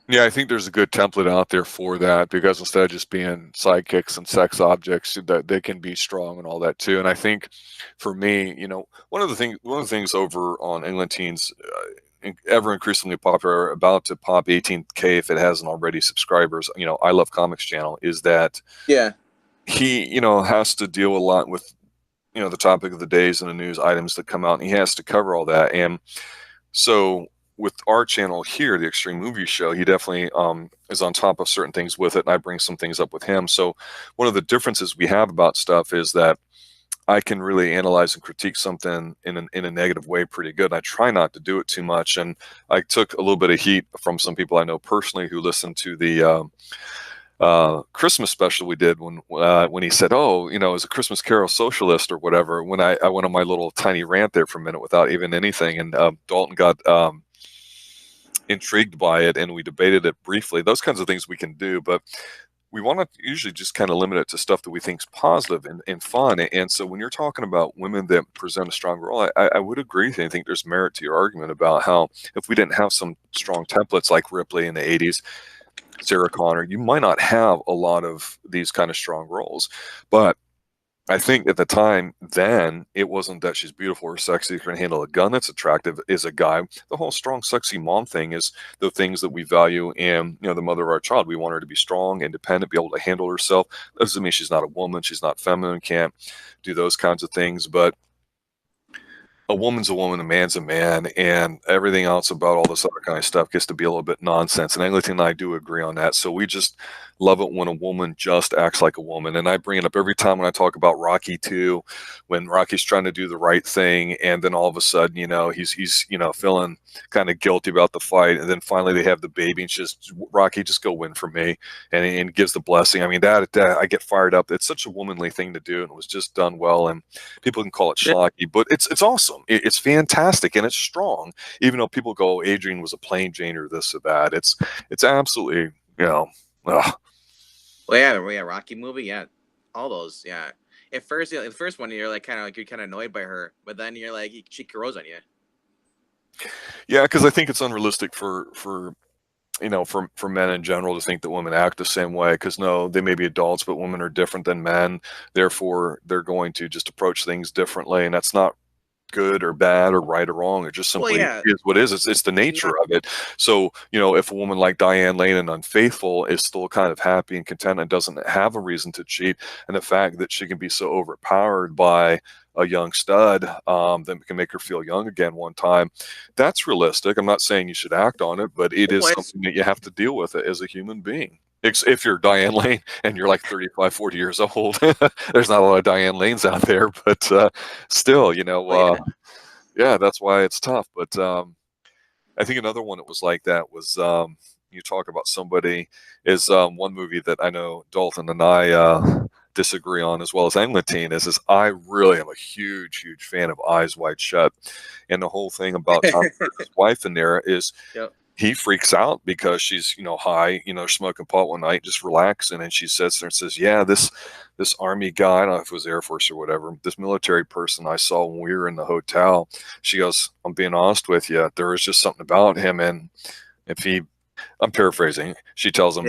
Yeah, I think there's a good template out there for that, because instead of just being sidekicks and sex objects, that they can be strong and all that too. And I think for me, one of the things over on England Teens, ever increasingly popular, about to pop 18K if it hasn't already, subscribers, I Love Comics channel, is that he, has to deal a lot with, the topic of the days and the news items that come out, and he has to cover all that. And so with our channel here, the Extreme Movie Show, he definitely is on top of certain things with it, and I bring some things up with him. So one of the differences we have about stuff is that I can really analyze and critique something in a negative way pretty good. I try not to do it too much, and I took a little bit of heat from some people I know personally who listened to the Christmas special we did when he said, "Oh, is a Christmas Carol socialist or whatever." When I went on my little tiny rant there for a minute without even anything, and Dalton got intrigued by it, and we debated it briefly. Those kinds of things we can do, but we want to usually just kind of limit it to stuff that we think is positive and fun. And so when you're talking about women that present a strong role, I would agree with you. I think there's merit to your argument about how if we didn't have some strong templates like Ripley in the 80s, Sarah Connor, you might not have a lot of these kind of strong roles. But I think at the time then, it wasn't that she's beautiful or sexy, can handle a gun that's attractive as a guy. The whole strong, sexy mom thing is the things that we value in, the mother of our child. We want her to be strong, independent, be able to handle herself. That doesn't mean she's not a woman, she's not feminine, can't do those kinds of things. But a woman's a woman, a man's a man, and everything else about all this other kind of stuff gets to be a little bit nonsense. And Eglinton and I do agree on that. So we just love it when a woman just acts like a woman. And I bring it up every time when I talk about Rocky 2, when Rocky's trying to do the right thing, and then all of a sudden, he's feeling kind of guilty about the fight, and then finally they have the baby, and just Rocky, just go win for me, and gives the blessing. I mean, that I get fired up. It's such a womanly thing to do, and it was just done well. And people can call it schlocky, but it's awesome. It's fantastic, and it's strong. Even though people go, Adrian was a plain Jane or this or that, it's absolutely,
Well, yeah, Rocky movie, yeah, all those, yeah. At first, the first one, you're kind of annoyed by her, but then you're like, she grows on you.
Yeah, because I think it's unrealistic for men in general to think that women act the same way, because no, they may be adults, but women are different than men. Therefore, they're going to just approach things differently, and that's not good or bad or right or wrong. It just simply is what it is. It's the nature of it. So, if a woman like Diane Lane and Unfaithful is still kind of happy and content and doesn't have a reason to cheat, and the fact that she can be so overpowered by a young stud that can make her feel young again one time, that's realistic. I'm not saying you should act on it, but it is something that you have to deal with it as a human being. If you're Diane Lane and you're like 35, 40 years old, there's not a lot of Diane Lanes out there, but still, yeah, that's why it's tough. But I think another one that was like that was, you talk about somebody, is one movie that I know Dalton and I disagree on, as well as Eglinton, is I really am a huge fan of Eyes Wide Shut. And the whole thing about Tom Cruise's wife in there is, he freaks out because she's, high, smoking pot one night, just relaxing. And she sits there and says, yeah, this Army guy, I don't know if it was Air Force or whatever, this military person I saw when we were in the hotel, she goes, I'm being honest with you, there was just something about him. And I'm paraphrasing, she tells him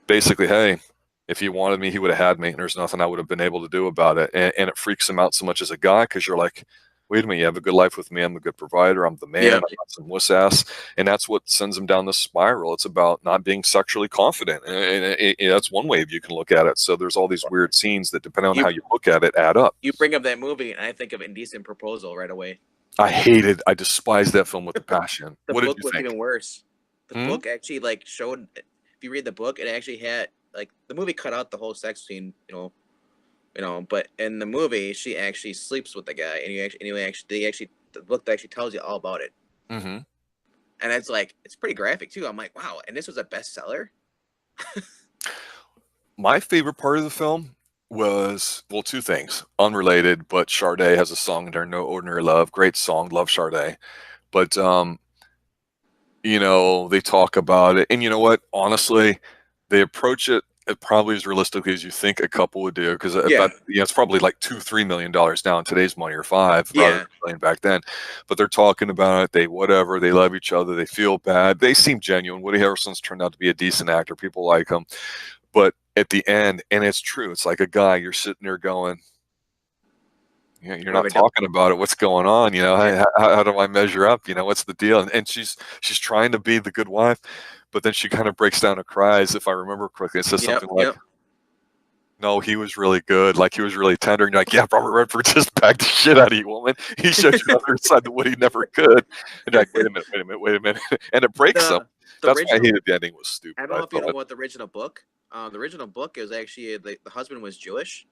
basically, hey, if he wanted me, he would have had me, and there's nothing I would have been able to do about it. And it freaks him out so much as a guy, because you're like, wait a minute, you have a good life with me, I'm a good provider, I'm the man, I'm not some wuss ass. And that's what sends him down the spiral. It's about not being sexually confident. And that's one way you can look at it. So there's all these weird scenes that, depending on how you look at it, add up.
You bring up that movie, and I think of Indecent Proposal right away.
I despise that film with a passion.
What did you think? The book was even worse. The book actually showed, if you read the book, it actually had, the movie cut out the whole sex scene, but in the movie, she actually sleeps with the guy, and the book actually tells you all about it.
Mm-hmm.
And it's pretty graphic too. I'm like, wow, and this was a bestseller.
My favorite part of the film was, well, two things, unrelated, but Sade has a song in there, "No Ordinary Love," great song, love Sade. But they talk about it, and you know what? Honestly, they approach it probably as realistically as you think a couple would do, because
Yeah,
it's probably like $2-3 million now in today's money, or five rather
yeah.
than a million back then. But they're talking about it. They whatever. They love each other. They feel bad. They seem genuine. Woody Harrelson's turned out to be a decent actor. People like him. But at the end, and it's true, it's like a guy, you're sitting there going, you're
What have
not
I done?
talking about it. What's going on?
Yeah,
How do I measure up? What's the deal? And she's trying to be the good wife, but then she kind of breaks down and cries, if I remember correctly. It says
yep,
something like,
yep.
"No, he was really good. Like, he was really tender." And you're like, "Yeah, Robert Redford just backed the shit out of you, woman. He showed you another side that Woody never could." And you're like, "Wait a minute, wait a minute, wait a minute," and it breaks them.
The
That's why I
original.
hated the ending. Was
I
stupid.
don't
I
know if you know
thought,
about the original book. The original book is actually the husband was Jewish,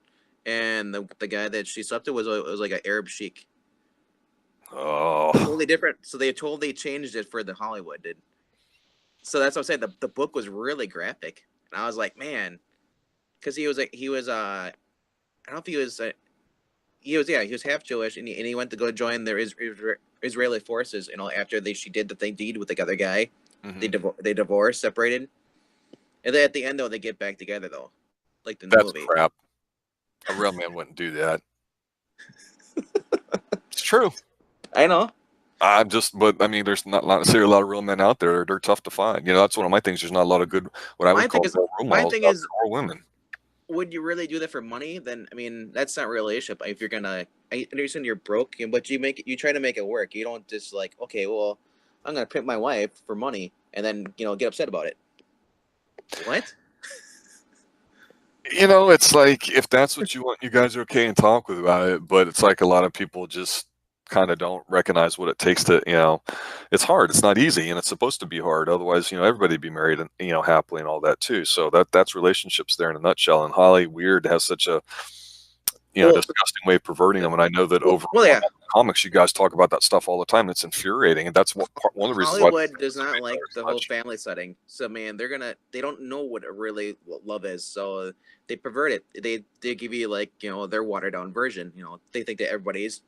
and the guy that she slept with was like an Arab sheik.
oh,
Totally different. So they totally changed it for the Hollywood did. So that's what I'm saying. The book was really graphic, and I was like, man, because I don't know if he was half Jewish, and he went to go join their Israeli forces. After she did the thing deed with the other guy,
mhm.
they divorced, separated, and then at the end though they get back together though, like in the
That's
movie.
crap. A real man wouldn't do that. It's true.
I know.
But I mean, there's not necessarily a lot of real men out there. They're tough to find. That's one of my things. There's not a lot of good, what I
My
would
thing
call
is,
role
my
models
thing
out
is,
there, or women.
would you really do that for money? Then I mean, that's not a relationship. If you're gonna, I understand you're broke, but you try to make it work. You don't just like, okay, well, I'm gonna pimp my wife for money, and then get upset about it. What?
It's like, if that's what you want, you guys are okay and talk with about it. But it's like a lot of people just kind of don't recognize what it takes to, it's hard. It's not easy, and it's supposed to be hard. Otherwise, everybody'd be married and, happily and all that too. So that's relationships there in a nutshell. And Holly Weird has such a,
Well,
disgusting way of perverting them. And I know that over
yeah.
on comics, you guys talk about that stuff all the time. It's infuriating. And that's one of the reasons why
Hollywood does not like
as
the whole
much.
family setting. So man, they don't know what love is. So they pervert it. They give you like their watered down version. They think that everybody's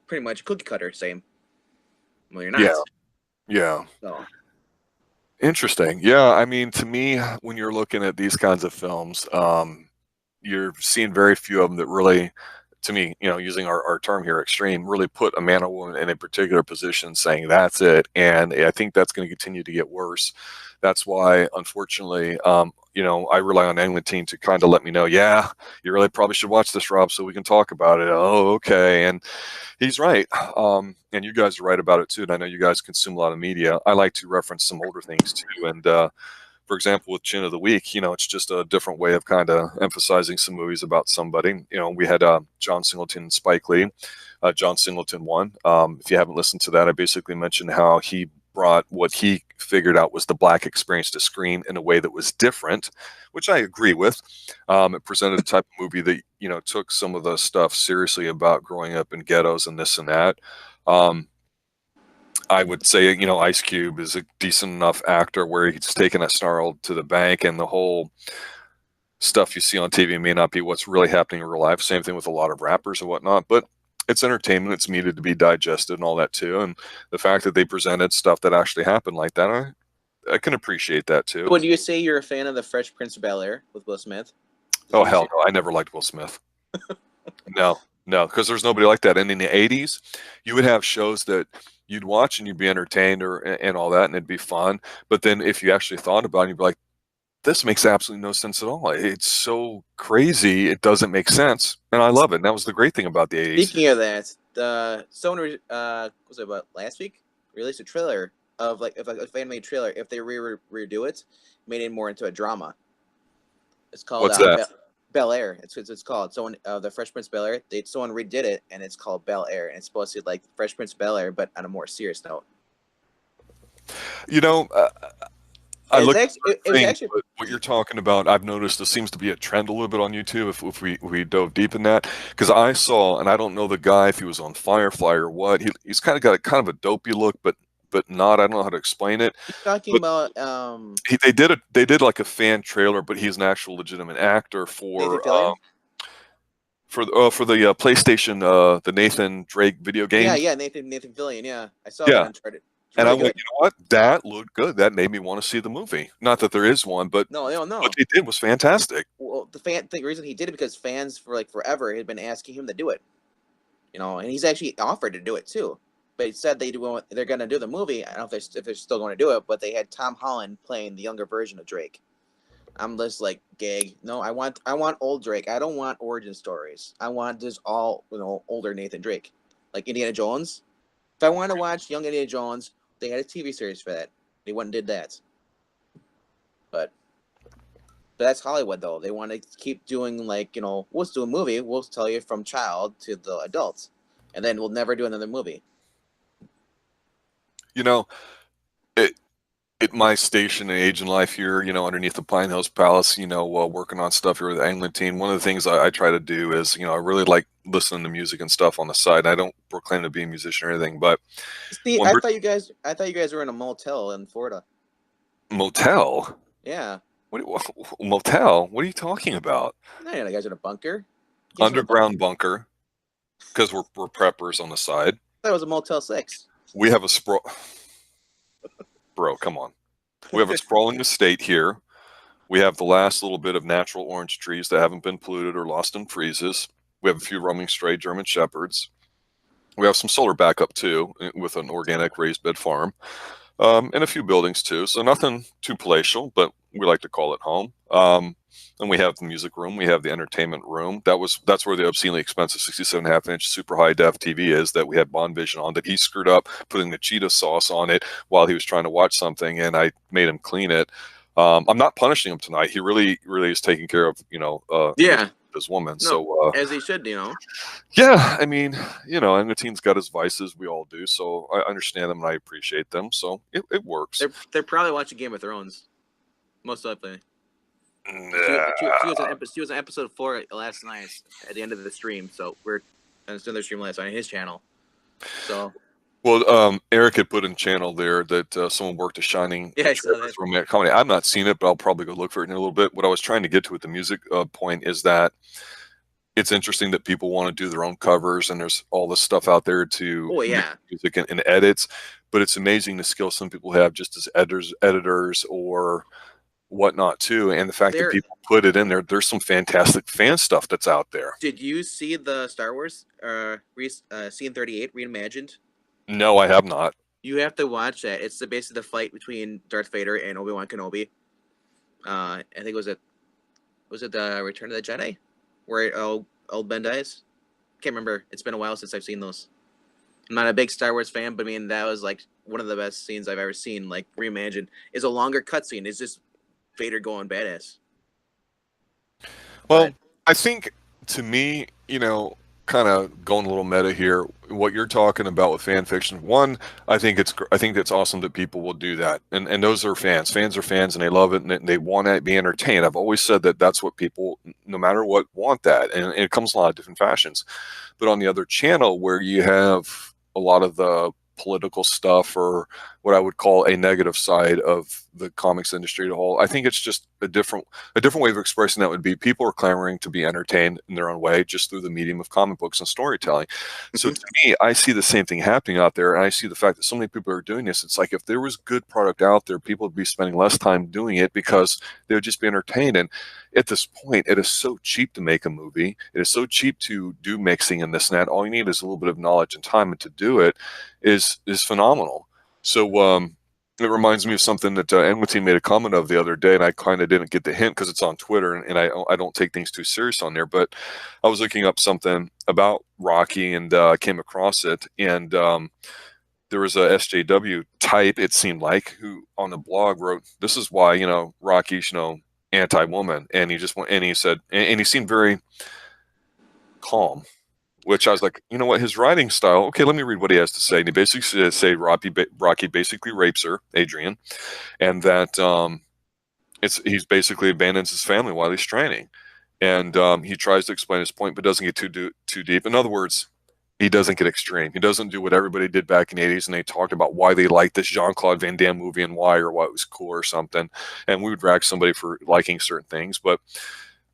pretty much cookie cutter same. Well, you're
Yeah.
not.
Yeah.
So
Interesting. Yeah. I mean, to me, when you're looking at these kinds of films, you're seeing very few of them that really, to me, using our term here, extreme, really put a man or woman in a particular position saying that's it. And I think that's going to continue to get worse. That's why, unfortunately, I rely on Englentine to kind of let me know, yeah, you really probably should watch this, Rob, so we can talk about it. Oh, okay. And he's right. And you guys are right about it too. And I know you guys consume a lot of media. I like to reference some older things too. And for example, with Chin of the Week, it's just a different way of kind of emphasizing some movies about somebody. We had John Singleton and Spike Lee. John Singleton won. If you haven't listened to that, I basically mentioned how he brought what he figured out was the black experience to screen in a way that was different, which I agree with. It presented a type of movie that took some of the stuff seriously about growing up in ghettos and this and that. I would say, Ice Cube is a decent enough actor where he's taken a snarl to the bank, and the whole stuff you see on TV may not be what's really happening in real life. Same thing with a lot of rappers and whatnot, but it's entertainment. It's needed to be digested and all that too. And the fact that they presented stuff that actually happened like that, I can appreciate that too.
would you say you're a fan of the Fresh Prince of Bel Air with Will Smith?
Oh, hell no. I never liked Will Smith. No, because there's nobody like that. And in the 80s, you would have shows that you'd watch and you'd be entertained and all that, and it'd be fun. But then if you actually thought about it, you'd be like, this makes absolutely no sense at all. It's so crazy. It doesn't make sense. And I love it. And that was the great thing about the 80s.
Speaking of that, someone was it about last week released a trailer of like if a fan made trailer if they redo it, made it more into a drama. It's called
What's that?
Bel Air. It's called someone the Fresh Prince of Bel Air. Someone redid it and it's called Bel Air and it's supposed to be like Fresh Prince of Bel Air but on a more serious note.
You know, I
It's
look at
actually, it was
things,
actually
but what you're talking about, I've noticed there seems to be a trend a little bit on YouTube if we dove deep in that. Because I saw, and I don't know the guy if he was on Firefly or what. He's kind of got a kind of a dopey look, but not. I don't know how to explain it.
talking
But
about
they did like a fan trailer, but he's an actual legitimate actor
Nathan
for
Fillion.
for the PlayStation, the Nathan Drake video game.
Yeah, Nathan Fillion. Yeah, I saw
Yeah.
that Uncharted. It's
And
really
I went,
good.
you know what? That looked good. That made me want to see the movie. Not that there is one, but
No,
what they did was fantastic.
Well, the reason he did it because fans for like forever had been asking him to do it. You know, and he's actually offered to do it too. But he said they're going to do the movie. I don't know if they're still going to do it, but they had Tom Holland playing the younger version of Drake. I'm just like, gag. No, I want old Drake. I don't want origin stories. I want just all older Nathan Drake, like Indiana Jones. If I wanted to watch young Indiana Jones, they had a TV series for that. They went and did that. But that's Hollywood, though. They want to keep doing we'll do a movie. We'll tell you from child to the adults, and then we'll never do another movie.
You know, at my station and age in life here, underneath the Pine Hills Palace, working on stuff here with the Anglin, one of the things I try to do is, I really like listening to music and stuff on the side. I don't proclaim to be a musician or anything, but
Steve, I thought you guys were in a motel in Florida.
Motel?
Yeah.
Motel? What are you talking about?
No, you guys are in a bunker.
Underground bunker, because we're preppers on the side.
I thought it was a Motel 6.
We have a Bro, come on. We have a sprawling estate here. We have the last little bit of natural orange trees that haven't been polluted or lost in freezes. We have a few roaming stray German shepherds. We have some solar backup too, with an organic raised bed farm, and a few buildings too. So nothing too palatial, but we like to call it home. And we have the music room. We have the entertainment room. That's where the obscenely expensive 67.5-inch super high def TV is that we had Bond Vision on, that he screwed up putting the Cheeto sauce on it while he was trying to watch something, and I made him clean it. I'm not punishing him tonight. He really is taking care of his woman.
No,
so
as he should,
Yeah, I mean, Angateen's got his vices. We all do. So I understand them and I appreciate them. So it works.
They're probably watching Game of Thrones, most likely.
Nah.
She was on episode 4 last night at the end of the stream. So we're doing their stream last night on his channel. So.
Well, Eric had put in channel there that someone worked a Shining romantic comedy. I've not seen it, but I'll probably go look for it in a little bit. What I was trying to get to with the music point is that it's interesting that people want to do their own covers, and there's all this stuff out there to make music and edits. But it's amazing the skill some people have just as editors or whatnot too, and the fact that people put it in there. There's some fantastic fan stuff that's out there.
Did you see the Star Wars Scene 38 reimagined?
No, I have not.
You have to watch that. It's basically the fight between Darth Vader and Obi-Wan Kenobi. I think was it the Return of the Jedi, where old Ben dies? Can't remember. It's been a while since I've seen those. I'm not a big Star Wars fan, but I mean that was like one of the best scenes I've ever seen. Like reimagined. It's a longer cutscene. It's just Vader going badass.
Well, I think to me, kind of going a little meta here, what you're talking about with fan fiction. One, I think it's awesome that people will do that, and those are fans. Fans are fans, and they love it, and they want to be entertained. I've always said that that's what people, no matter what, want that, and it comes in a lot of different fashions. But on the other channel, where you have a lot of the political stuff, or what I would call a negative side of the comics industry as a whole, I think it's just a different way of expressing that would be people are clamoring to be entertained in their own way just through the medium of comic books and storytelling. So to me, I see the same thing happening out there, and I see the fact that so many people are doing this. It's like if there was good product out there, people would be spending less time doing it because they would just be entertained. And at this point, it is so cheap to make a movie. It is so cheap to do mixing and this and that. All you need is a little bit of knowledge and time, and to do it is phenomenal. So it reminds me of something that Enmity made a comment of the other day, and I kind of didn't get the hint because it's on Twitter, and I don't take things too serious on there. But I was looking up something about Rocky and came across it, and there was a SJW type, it seemed like, who on the blog wrote, "This is why Rocky's anti-woman," and he said, and he seemed very calm. Which I was like, you know what, his writing style, okay, let me read what he has to say. And he basically says Rocky basically rapes her, Adrian, and that he's basically abandons his family while he's training. And he tries to explain his point, but doesn't get too deep. In other words, he doesn't get extreme. He doesn't do what everybody did back in the 80s, and they talked about why they liked this Jean-Claude Van Damme movie and why, or why it was cool or something. And we would drag somebody for liking certain things. But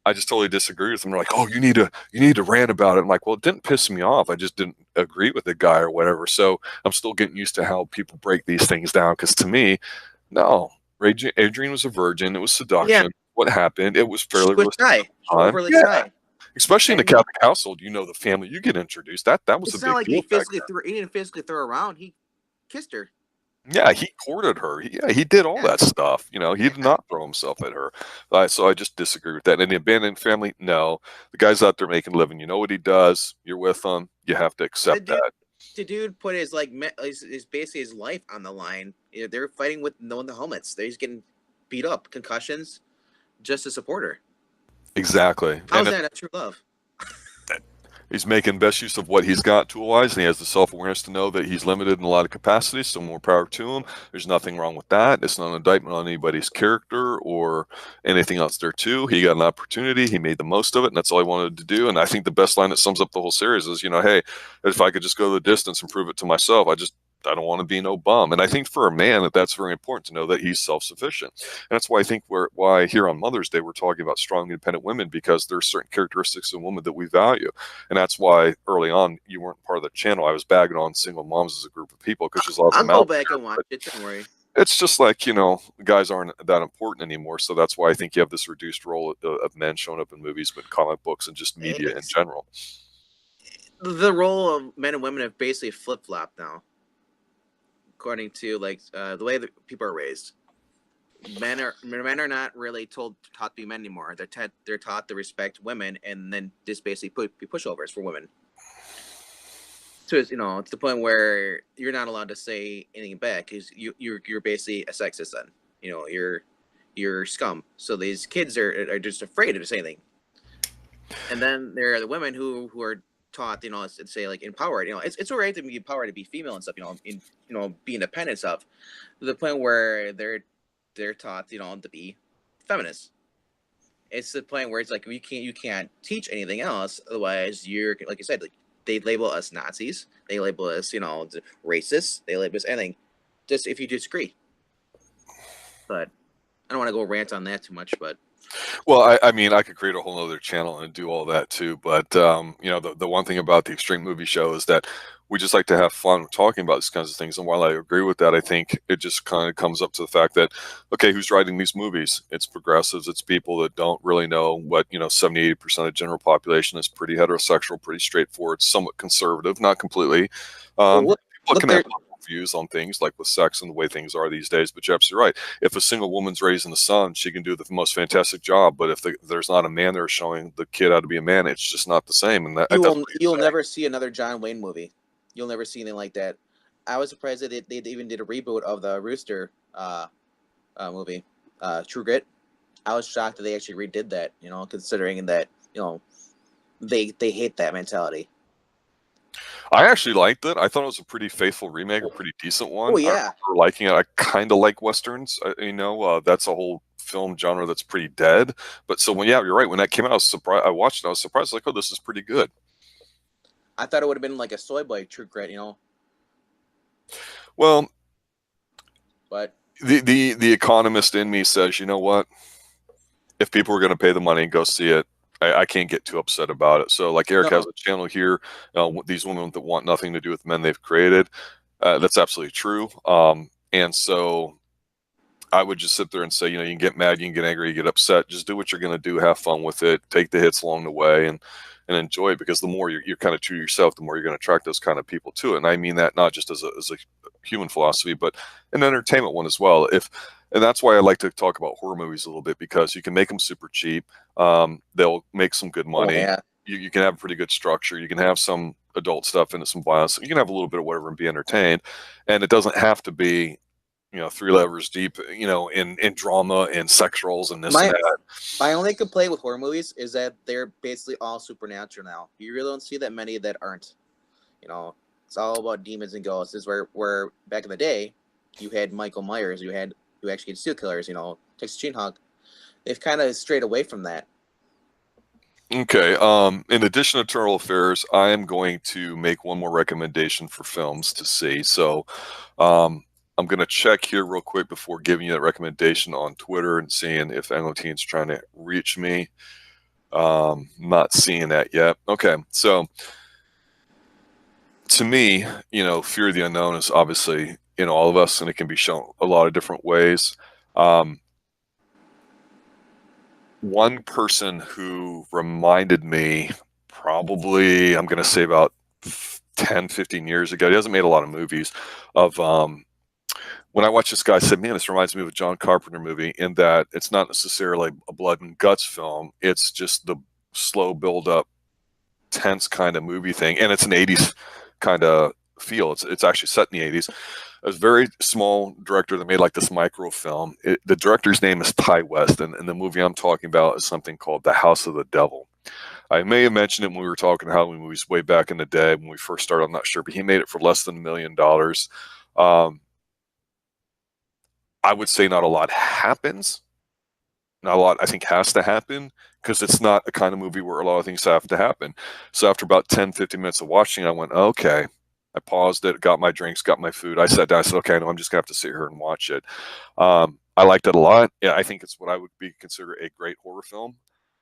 I just totally disagree with them. They're like, "Oh, you need to rant about it." I'm like, "Well, it didn't piss me off. I just didn't agree with the guy or whatever." So I'm still getting used to how people break these things down. Because to me, no, Adrian was a virgin. It was
Yeah,
seduction. What happened? It was
she
fairly
was
realistic
shy.
at
She
the
was
time.
overly
Yeah,
shy,
especially in a
and he.
Catholic household, the family you get introduced. That was a
It's not
big
like
deal back
he didn't physically throw her around. He kissed her.
then. Yeah, he courted her. He did all
Yeah,
that stuff. He did
yeah.
not throw himself at her. So I just disagree with that. And the abandoned family, no. The guy's out there making a living. You know what he does. You're with him. You have to
The
accept
dude,
that.
the dude put his his basically his life on the line. You know, they're fighting with no the helmets. They're just getting beat up, concussions, just to support her.
Exactly.
How's that not true love?
He's making best use of what he's got tool-wise, and he has the self-awareness to know that he's limited in a lot of capacities, so more power to him. There's nothing wrong with that. It's not an indictment on anybody's character or anything else there, too. He got an opportunity. He made the most of it, and that's all he wanted to do. And I think the best line that sums up the whole series is, hey, if I could just go the distance and prove it to myself, I don't want to be no bum. And I think for a man that's very important to know that he's self-sufficient. And that's why I think why here on Mother's Day we're talking about strong, independent women, because there are certain characteristics in women that we value. And that's why early on you weren't part of the channel. I was bagging on single moms as a group of people because there's a lot of
I'll
them
go
out
back
there.
and watch it. Don't worry.
It's just like, guys aren't that important anymore. So that's why I think you have this reduced role of men showing up in movies, but comic books and just media in general.
The role of men and women have basically flip flopped now, according to the way that people are raised. Men are not really taught to be men anymore. They're taught to respect women, and then just basically be pushovers for women. So it's to the point where you're not allowed to say anything back because you're basically a sexist then. You're scum. So these kids are just afraid to say anything. And then there are the women who are taught, to say empowered. It's alright to be empowered to be female and stuff. Be independent and stuff. To the point where they're taught, to be feminists. It's the point where it's like you can't teach anything else. Otherwise, you're like you said, they label us Nazis. They label us, racist. They label us anything. Just if you disagree. But I don't want to go rant on that too much. But
well, I mean, I could create a whole other channel and do all that too. But the one thing about the Xtreme Movie Show is that we just like to have fun talking about these kinds of things. And while I agree with that, I think it just kind of comes up to the fact that, okay, who's writing these movies? It's progressives. It's people that don't really know what 70-80% of the general population is pretty heterosexual, pretty straightforward, somewhat conservative, not completely. People can have views on things like with sex and the way things are these days, but you're absolutely right. If a single woman's raising a son, she can do the most fantastic job, but if there's not a man there showing the kid how to be a man, it's just not the same. And
you'll never see another John Wayne movie. You'll never see anything like that. I was surprised that they even did a reboot of the Rooster movie, True Grit. I was shocked that they actually redid that, considering that they hate that mentality.
I actually liked it. I thought it was a pretty faithful remake, a pretty decent one.
Oh yeah,
I remember liking it. I kind of like westerns. That's a whole film genre that's pretty dead. But so you're right. When that came out, I was surprised. I watched it. I was surprised. Like, oh, this is pretty good.
I thought it would have been like a Soy Boy True Grit,
Well,
but
the economist in me says, you know what? If people are going to pay the money and go see it, I can't get too upset about it. So like Eric has a channel here, these women that want nothing to do with men they've created. That's absolutely true. And so I would just sit there and say, you can get mad, you can get angry, you get upset. Just do what you're going to do. Have fun with it. Take the hits along the way and enjoy it, because the more you're kind of true to yourself, the more you're going to attract those kind of people to it. And I mean that not just as a human philosophy, but an entertainment one as well. And that's why I like to talk about horror movies a little bit, because you can make them super cheap. They'll make some good money.
Oh, yeah.
You can have a pretty good structure. You can have some adult stuff into some violence. You can have a little bit of whatever and be entertained. And it doesn't have to be, three levels deep, in drama and sex roles and this and that.
My only complaint with horror movies is that they're basically all supernatural now. You really don't see that many that aren't. It's all about demons and ghosts. This is where back in the day, you had Michael Myers, who actually had serial killers, Texas Chainsaw. They've kind of strayed away from that.
Okay. In addition to Eternal Affairs, I am going to make one more recommendation for films to see. So, I'm going to check here real quick before giving you that recommendation on Twitter and seeing if Anglo Teen's trying to reach me. Not seeing that yet. Okay, so to me, fear of the unknown is obviously in all of us, and it can be shown a lot of different ways. One person who reminded me, probably, I'm going to say about 10, 15 years ago, he hasn't made a lot of movies, of when I watched this guy, I said, man, this reminds me of a John Carpenter movie, in that it's not necessarily a blood and guts film. It's just the slow build up, tense kind of movie thing. And it's an 80s kind of feel. It's actually set in the 80s. A very small director that made like this microfilm. The director's name is Ty West, and the movie I'm talking about is something called The House of the Devil. I may have mentioned it when we were talking Halloween movies way back in the day when we first started. I'm not sure, but he made it for less than $1 million. I would say not a lot happens. Not a lot, I think, has to happen, because it's not a kind of movie where a lot of things have to happen. So after about 10, 15 minutes of watching, I went, okay. I paused it, got my drinks, got my food. I sat down. I said, okay, no, I'm just going to have to sit here and watch it. I liked it a lot. Yeah, I think it's what I would consider a great horror film.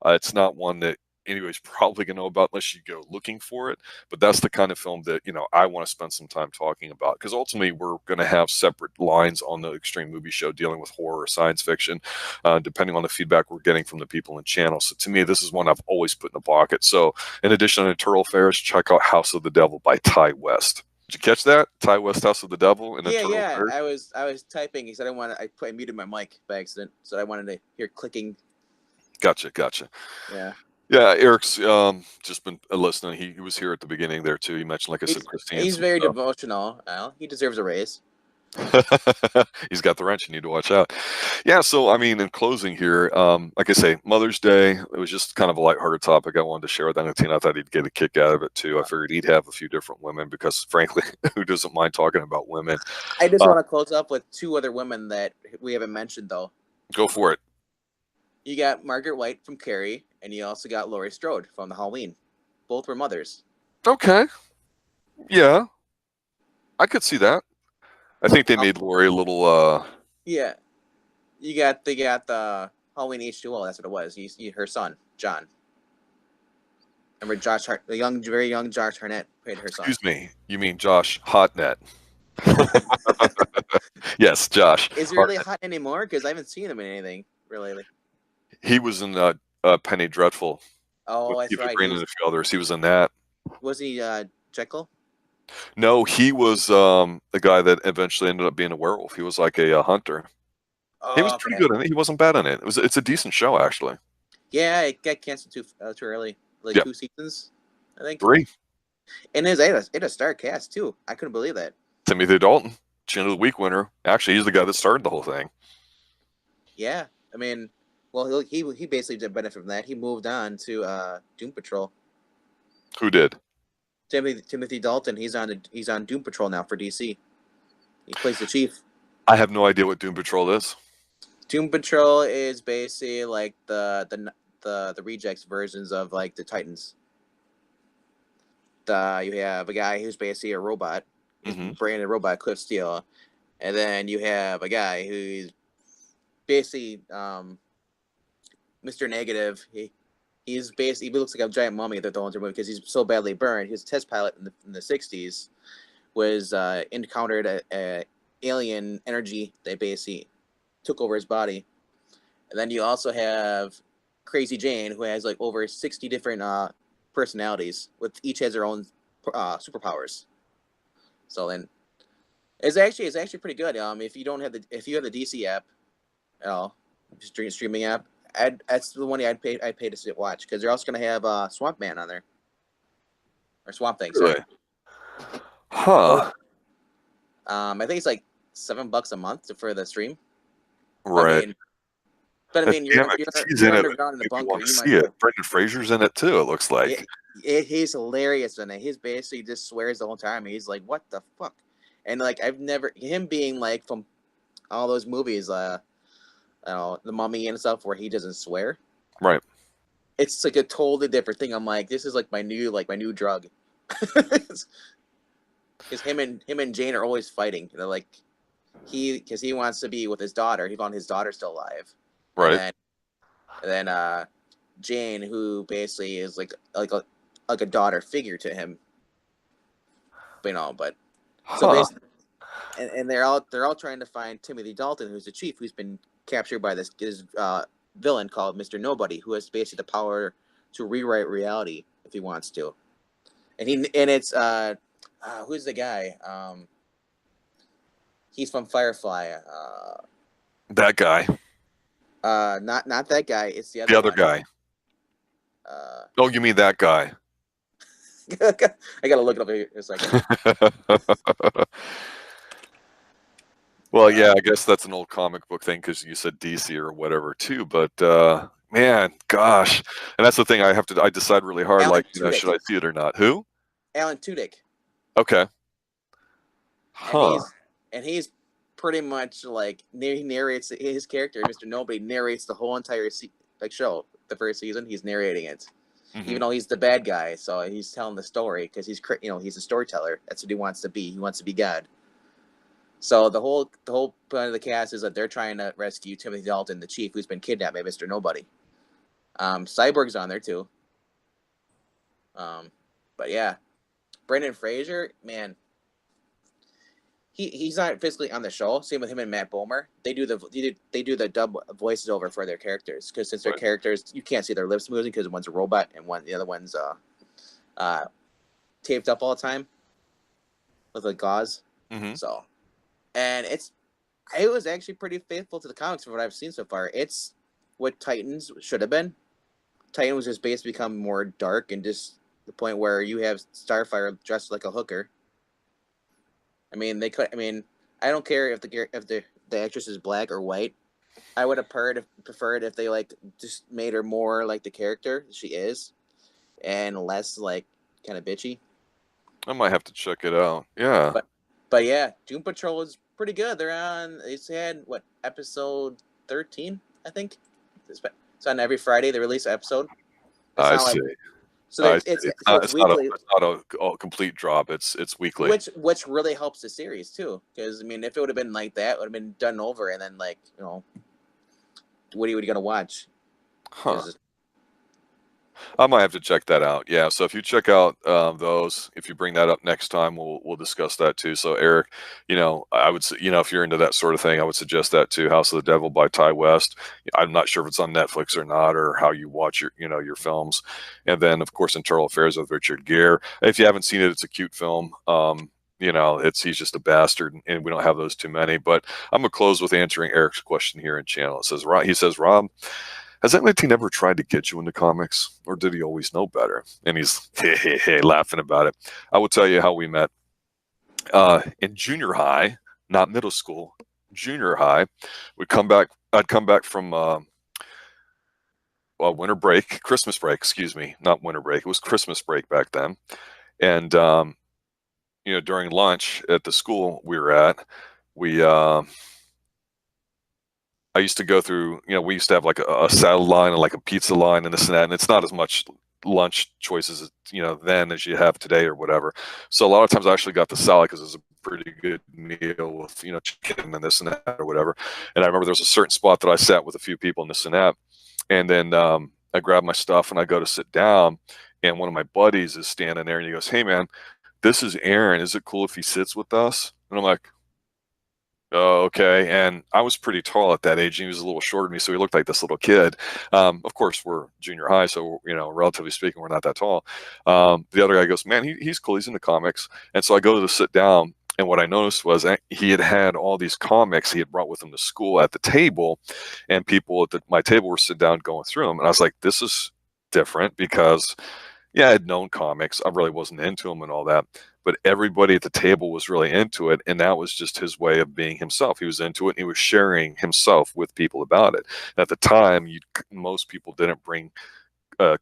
It's not one that anybody's probably going to know about unless you go looking for it. But that's the kind of film that, I want to spend some time talking about, because ultimately we're going to have separate lines on the Extreme Movie Show dealing with horror or science fiction, depending on the feedback we're getting from the people in the channel. So to me, this is one I've always put in the pocket. So in addition to Eternal Affairs, check out House of the Devil by Ty West. Did you catch that? Ty West, House of the Devil, and
Yeah,
Eternal
yeah.
Affairs?
I was typing. He said I muted my mic by accident, so I wanted to hear clicking.
Gotcha.
Yeah.
Yeah, Eric's just been listening. He was here at the beginning there too. He mentioned, like I said, Christine.
He's very devotional. Well, he deserves a raise.
He's got the wrench. You need to watch out. Yeah, so I mean, in closing here, like I say, Mother's Day, it was just kind of a lighthearted topic I wanted to share with Tina. I thought he'd get a kick out of it too. I figured he'd have a few different women, because frankly, who doesn't mind talking about women?
I just want to close up with two other women that we haven't mentioned, though.
Go for it.
You got Margaret White from Carrie, and you also got Laurie Strode from the Halloween. Both were mothers.
Okay. Yeah, I could see that. I think they made Laurie a little.
Yeah, they got the Halloween H2O. That's what it was. Her son, John. Remember the very young Josh Hartnett played her son.
Excuse me, you mean Josh Hartnett? Yes, Josh.
Is he really hot anymore? Because I haven't seen him in anything really.
He was in Penny Dreadful.
Oh, that's right.
And a few others. He was in that.
Was he Jekyll?
No, he was the guy that eventually ended up being a werewolf. He was like a hunter.
Oh,
he was pretty good in it. He wasn't bad in it. It's a decent show, actually.
Yeah, it got canceled too early. Like 2 seasons, I think.
3.
And it had a star cast too. I couldn't believe that.
Timothy Dalton, Chin of the Week winner. Actually, he's the guy that started the whole thing.
Yeah, I mean, well, he basically did benefit from that. He moved on to Doom Patrol.
Who did?
Timothy Dalton. He's on Doom Patrol now for DC. He plays the chief.
I have no idea what Doom Patrol is.
Doom Patrol is basically like the rejects versions of like the Titans. You have a guy who's basically a robot, branded robot, Cliff Steele, and then you have a guy who's basically Mr. Negative. He looks like a giant mummy that the whole movie because he's so badly burned. He was a test pilot in the 60s, was encountered a alien energy that basically took over his body. And then you also have Crazy Jane, who has like over 60 different personalities, with each has their own superpowers. So then it's actually pretty good. If you have the DC app at all, streaming app, that's the one I'd pay to watch, because they're also gonna have Swamp Man on there, or Swamp Thing. Sorry.
Really? Huh.
I think it's like $7 a month for the stream.
Right.
But I mean, you're
underground in the bunker. You see it. Brendan Fraser's in it too. It looks like
he's hilarious in it. He's basically just swears the whole time. He's like, "What the fuck?" And like, him being like from all those movies, The Mummy and stuff, where he doesn't swear.
Right.
It's like a totally different thing. I'm like, this is like my new drug. Because him and Jane are always fighting. They're like, because he wants to be with his daughter. He found his daughter still alive.
Right.
And then Jane, who basically is like a daughter figure to him. But so basically, and they're all trying to find Timothy Dalton, who's the chief, who's been captured by this villain called Mr. Nobody, who has basically the power to rewrite reality if he wants to. And it's who's the guy? He's from Firefly.
That guy.
Not that guy. It's the
The other
one.
guy. Oh, you mean that guy?
I gotta look it up here in a second.
Well, yeah, I guess that's an old comic book thing because you said DC or whatever too. But man, gosh, and that's the thing. I decide really hard,
Alan
like,
Tudyk.
should I see it or not? Who?
Alan Tudyk.
Okay.
And he's pretty much like he narrates his character, Mr. Nobody narrates the whole entire show. The first season, he's narrating it, even though he's the bad guy. So he's telling the story because he's a storyteller. That's what he wants to be. He wants to be God. So the whole point of the cast is that they're trying to rescue Timothy Dalton, the chief, who's been kidnapped by Mr. Nobody. Cyborg's on there too. But yeah, Brendan Fraser, man. He's not physically on the show. Same with him and Matt Bomer. They do the dub voices over for their characters because since their characters, you can't see their lips moving because one's a robot and the other one's taped up all the time with a gauze. So, and it was actually pretty faithful to the comics from what I've seen so far. It's what Titans should have been. Titan was just basically become more dark and just the point where you have Starfire dressed like a hooker. I mean, I don't care if the actress is black or white. I would have preferred if they like just made her more like the character she is, and less like kind of bitchy.
I might have to check it out. Yeah.
But yeah, Doom Patrol is pretty good. It's had episode 13, I think. It's on every Friday. They release an episode.
I see.
So it's weekly.
It's not a complete drop. It's weekly.
Which really helps the series too, because I mean, if it would have been like that, it would have been done over, and then what are you gonna watch?
I might have to check that out. Yeah. So if you check out those, if you bring that up next time, we'll discuss that too. So Eric, I would say, if you're into that sort of thing, I would suggest that too. House of the Devil by Ty West. I'm not sure if it's on Netflix or not, or how you watch your films. And then of course, Internal Affairs with Richard Gere. If you haven't seen it, it's a cute film. He's just a bastard, and we don't have those too many. But I'm gonna close with answering Eric's question here in channel. He says, Rob, has that team ever tried to get you into comics, or did he always know better? And he's laughing about it. I will tell you how we met. In junior high, not middle school, junior high, I'd come back from winter break, Christmas break, excuse me, not winter break. It was Christmas break back then. And, during lunch at the school we were at, I used to go through, we used to have like a salad line and like a pizza line and this and that. And it's not as much lunch choices, then as you have today or whatever. So a lot of times I actually got the salad because it was a pretty good meal with, chicken and this and that or whatever. And I remember there was a certain spot that I sat with a few people and this and that. And then I grabbed my stuff and I go to sit down. And one of my buddies is standing there and he goes, "Hey, man, this is Aaron. Is it cool if he sits with us?" And I'm like, "Oh, okay." And I was pretty tall at that age. And he was a little shorter than me, so he looked like this little kid. Of course, we're junior high, so relatively speaking, we're not that tall. The other guy goes, "Man, he's cool. He's into comics." And so I go to sit down, and what I noticed was he had all these comics he had brought with him to school at the table, and people at my table were sitting down going through them. And I was like, "This is different," because I had known comics. I really wasn't into them and all that. But everybody at the table was really into it, and that was just his way of being himself. He was into it, and he was sharing himself with people about it. And at the time, most people didn't bring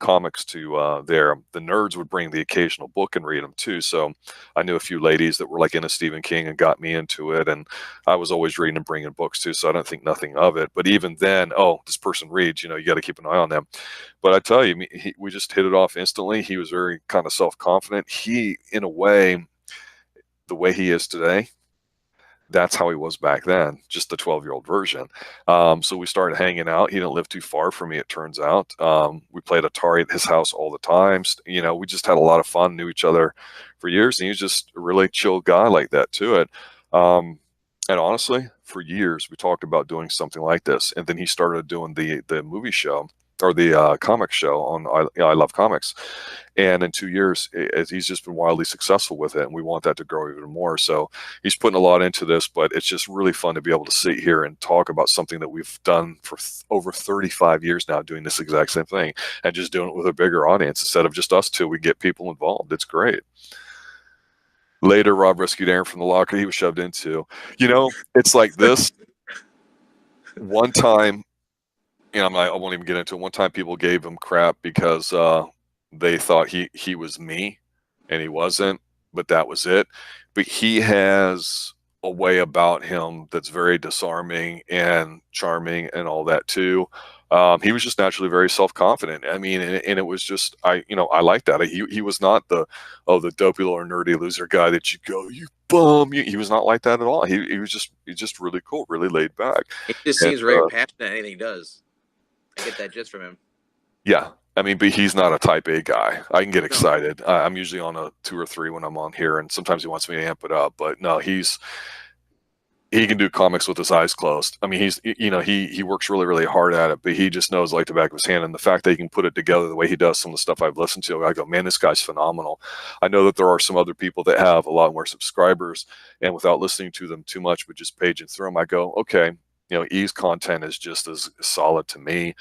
comics to the nerds would bring the occasional book and read them too. So I knew a few ladies that were like into Stephen King and got me into it, and I was always reading and bringing books too, so I don't think nothing of it. But even then, this person reads, you got to keep an eye on them. But I tell you, we just hit it off instantly. He was very kind of self-confident. He, in a way, the way he is today, that's how he was back then, just the 12-year-old version. So we started hanging out. He didn't live too far from me, it turns out. We played Atari at his house all the time. You know, we just had a lot of fun, knew each other for years, and he was just a really chill guy like that to it. And honestly, for years, we talked about doing something like this. And then he started doing the movie show, or the comic show on I Love Comics. And in 2 years, he's just been wildly successful with it. And we want that to grow even more. So he's putting a lot into this, but it's just really fun to be able to sit here and talk about something that we've done for over 35 years now, doing this exact same thing and just doing it with a bigger audience. Instead of just us two, we get people involved. It's great. Later, Rob rescued Aaron from the locker he was shoved into. You know, it's like this. One time, you know, I won't even get into it. One time people gave him crap because they thought he was me, and he wasn't, but that was it. But he has a way about him that's very disarming and charming and all that too. He was just naturally very self-confident. I mean, and it was just, I like that. He was not the dopey little nerdy loser guy that you go, you bum. He was not like that at all. He's just really cool, really laid back.
He just seems very passionate at anything he does. I get that just from him.
Yeah. I mean, but he's not a type A guy. I can get excited. I'm usually on a 2 or 3 when I'm on here, and sometimes he wants me to amp it up. But no, he can do comics with his eyes closed. I mean, he works really, really hard at it, but he just knows like the back of his hand. And the fact that he can put it together the way he does some of the stuff I've listened to, I go, man, this guy's phenomenal. I know that there are some other people that have a lot more subscribers, and without listening to them too much, but just paging through them, I go, okay, you know, E's content is just as solid to me.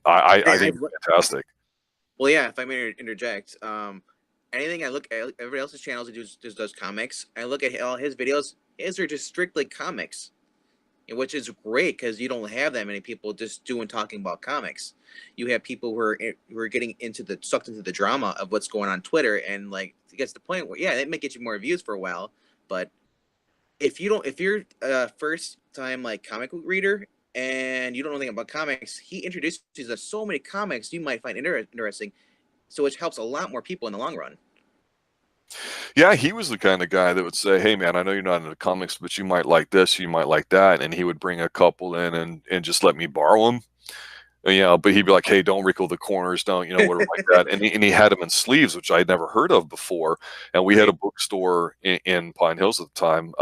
I think it's fantastic.
Well, yeah, if I may interject, anything I look at everybody else's channels that just does comics, I look at all his videos. His are just strictly comics, which is great because you don't have that many people just talking about comics. You have people who are getting sucked into the drama of what's going on Twitter, and like it gets to the point where it may get you more views for a while, but if you're a first time like comic book reader and you don't know anything about comics, he introduces us so many comics you might find interesting, so which helps a lot more people in the long run.
Yeah, he was the kind of guy that would say, hey, man, I know you're not into comics, but you might like this, you might like that. And he would bring a couple in and just let me borrow them. You know, but he'd be like, hey, don't wrinkle the corners, don't, you know, whatever like that. And he had them in sleeves, which I had never heard of before. And we had a bookstore in Pine Hills at the time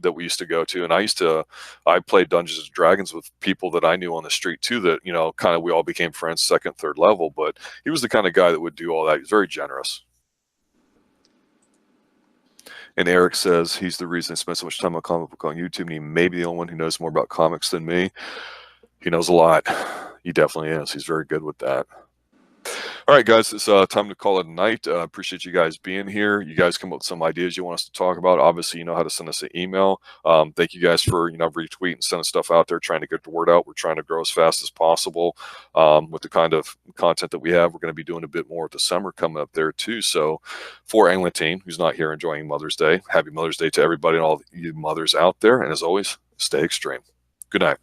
that we used to go to. And I played Dungeons and Dragons with people that I knew on the street too, that, you know, kind of we all became friends, second, third level. But he was the kind of guy that would do all that. He was very generous. And Eric says he's the reason I spent so much time on comic book on YouTube, and he may be the only one who knows more about comics than me. He knows a lot. He definitely is. He's very good with that. All right, guys, it's time to call it a night. Appreciate you guys being here. You guys come up with some ideas you want us to talk about. Obviously, you know how to send us an email. Thank you guys for, you know, retweeting and sending stuff out there, trying to get the word out. We're trying to grow as fast as possible with the kind of content that we have. We're going to be doing a bit more with the summer coming up there too. So for Anglin, who's not here enjoying Mother's Day, happy Mother's Day to everybody and all you mothers out there. And as always, stay extreme. Good night.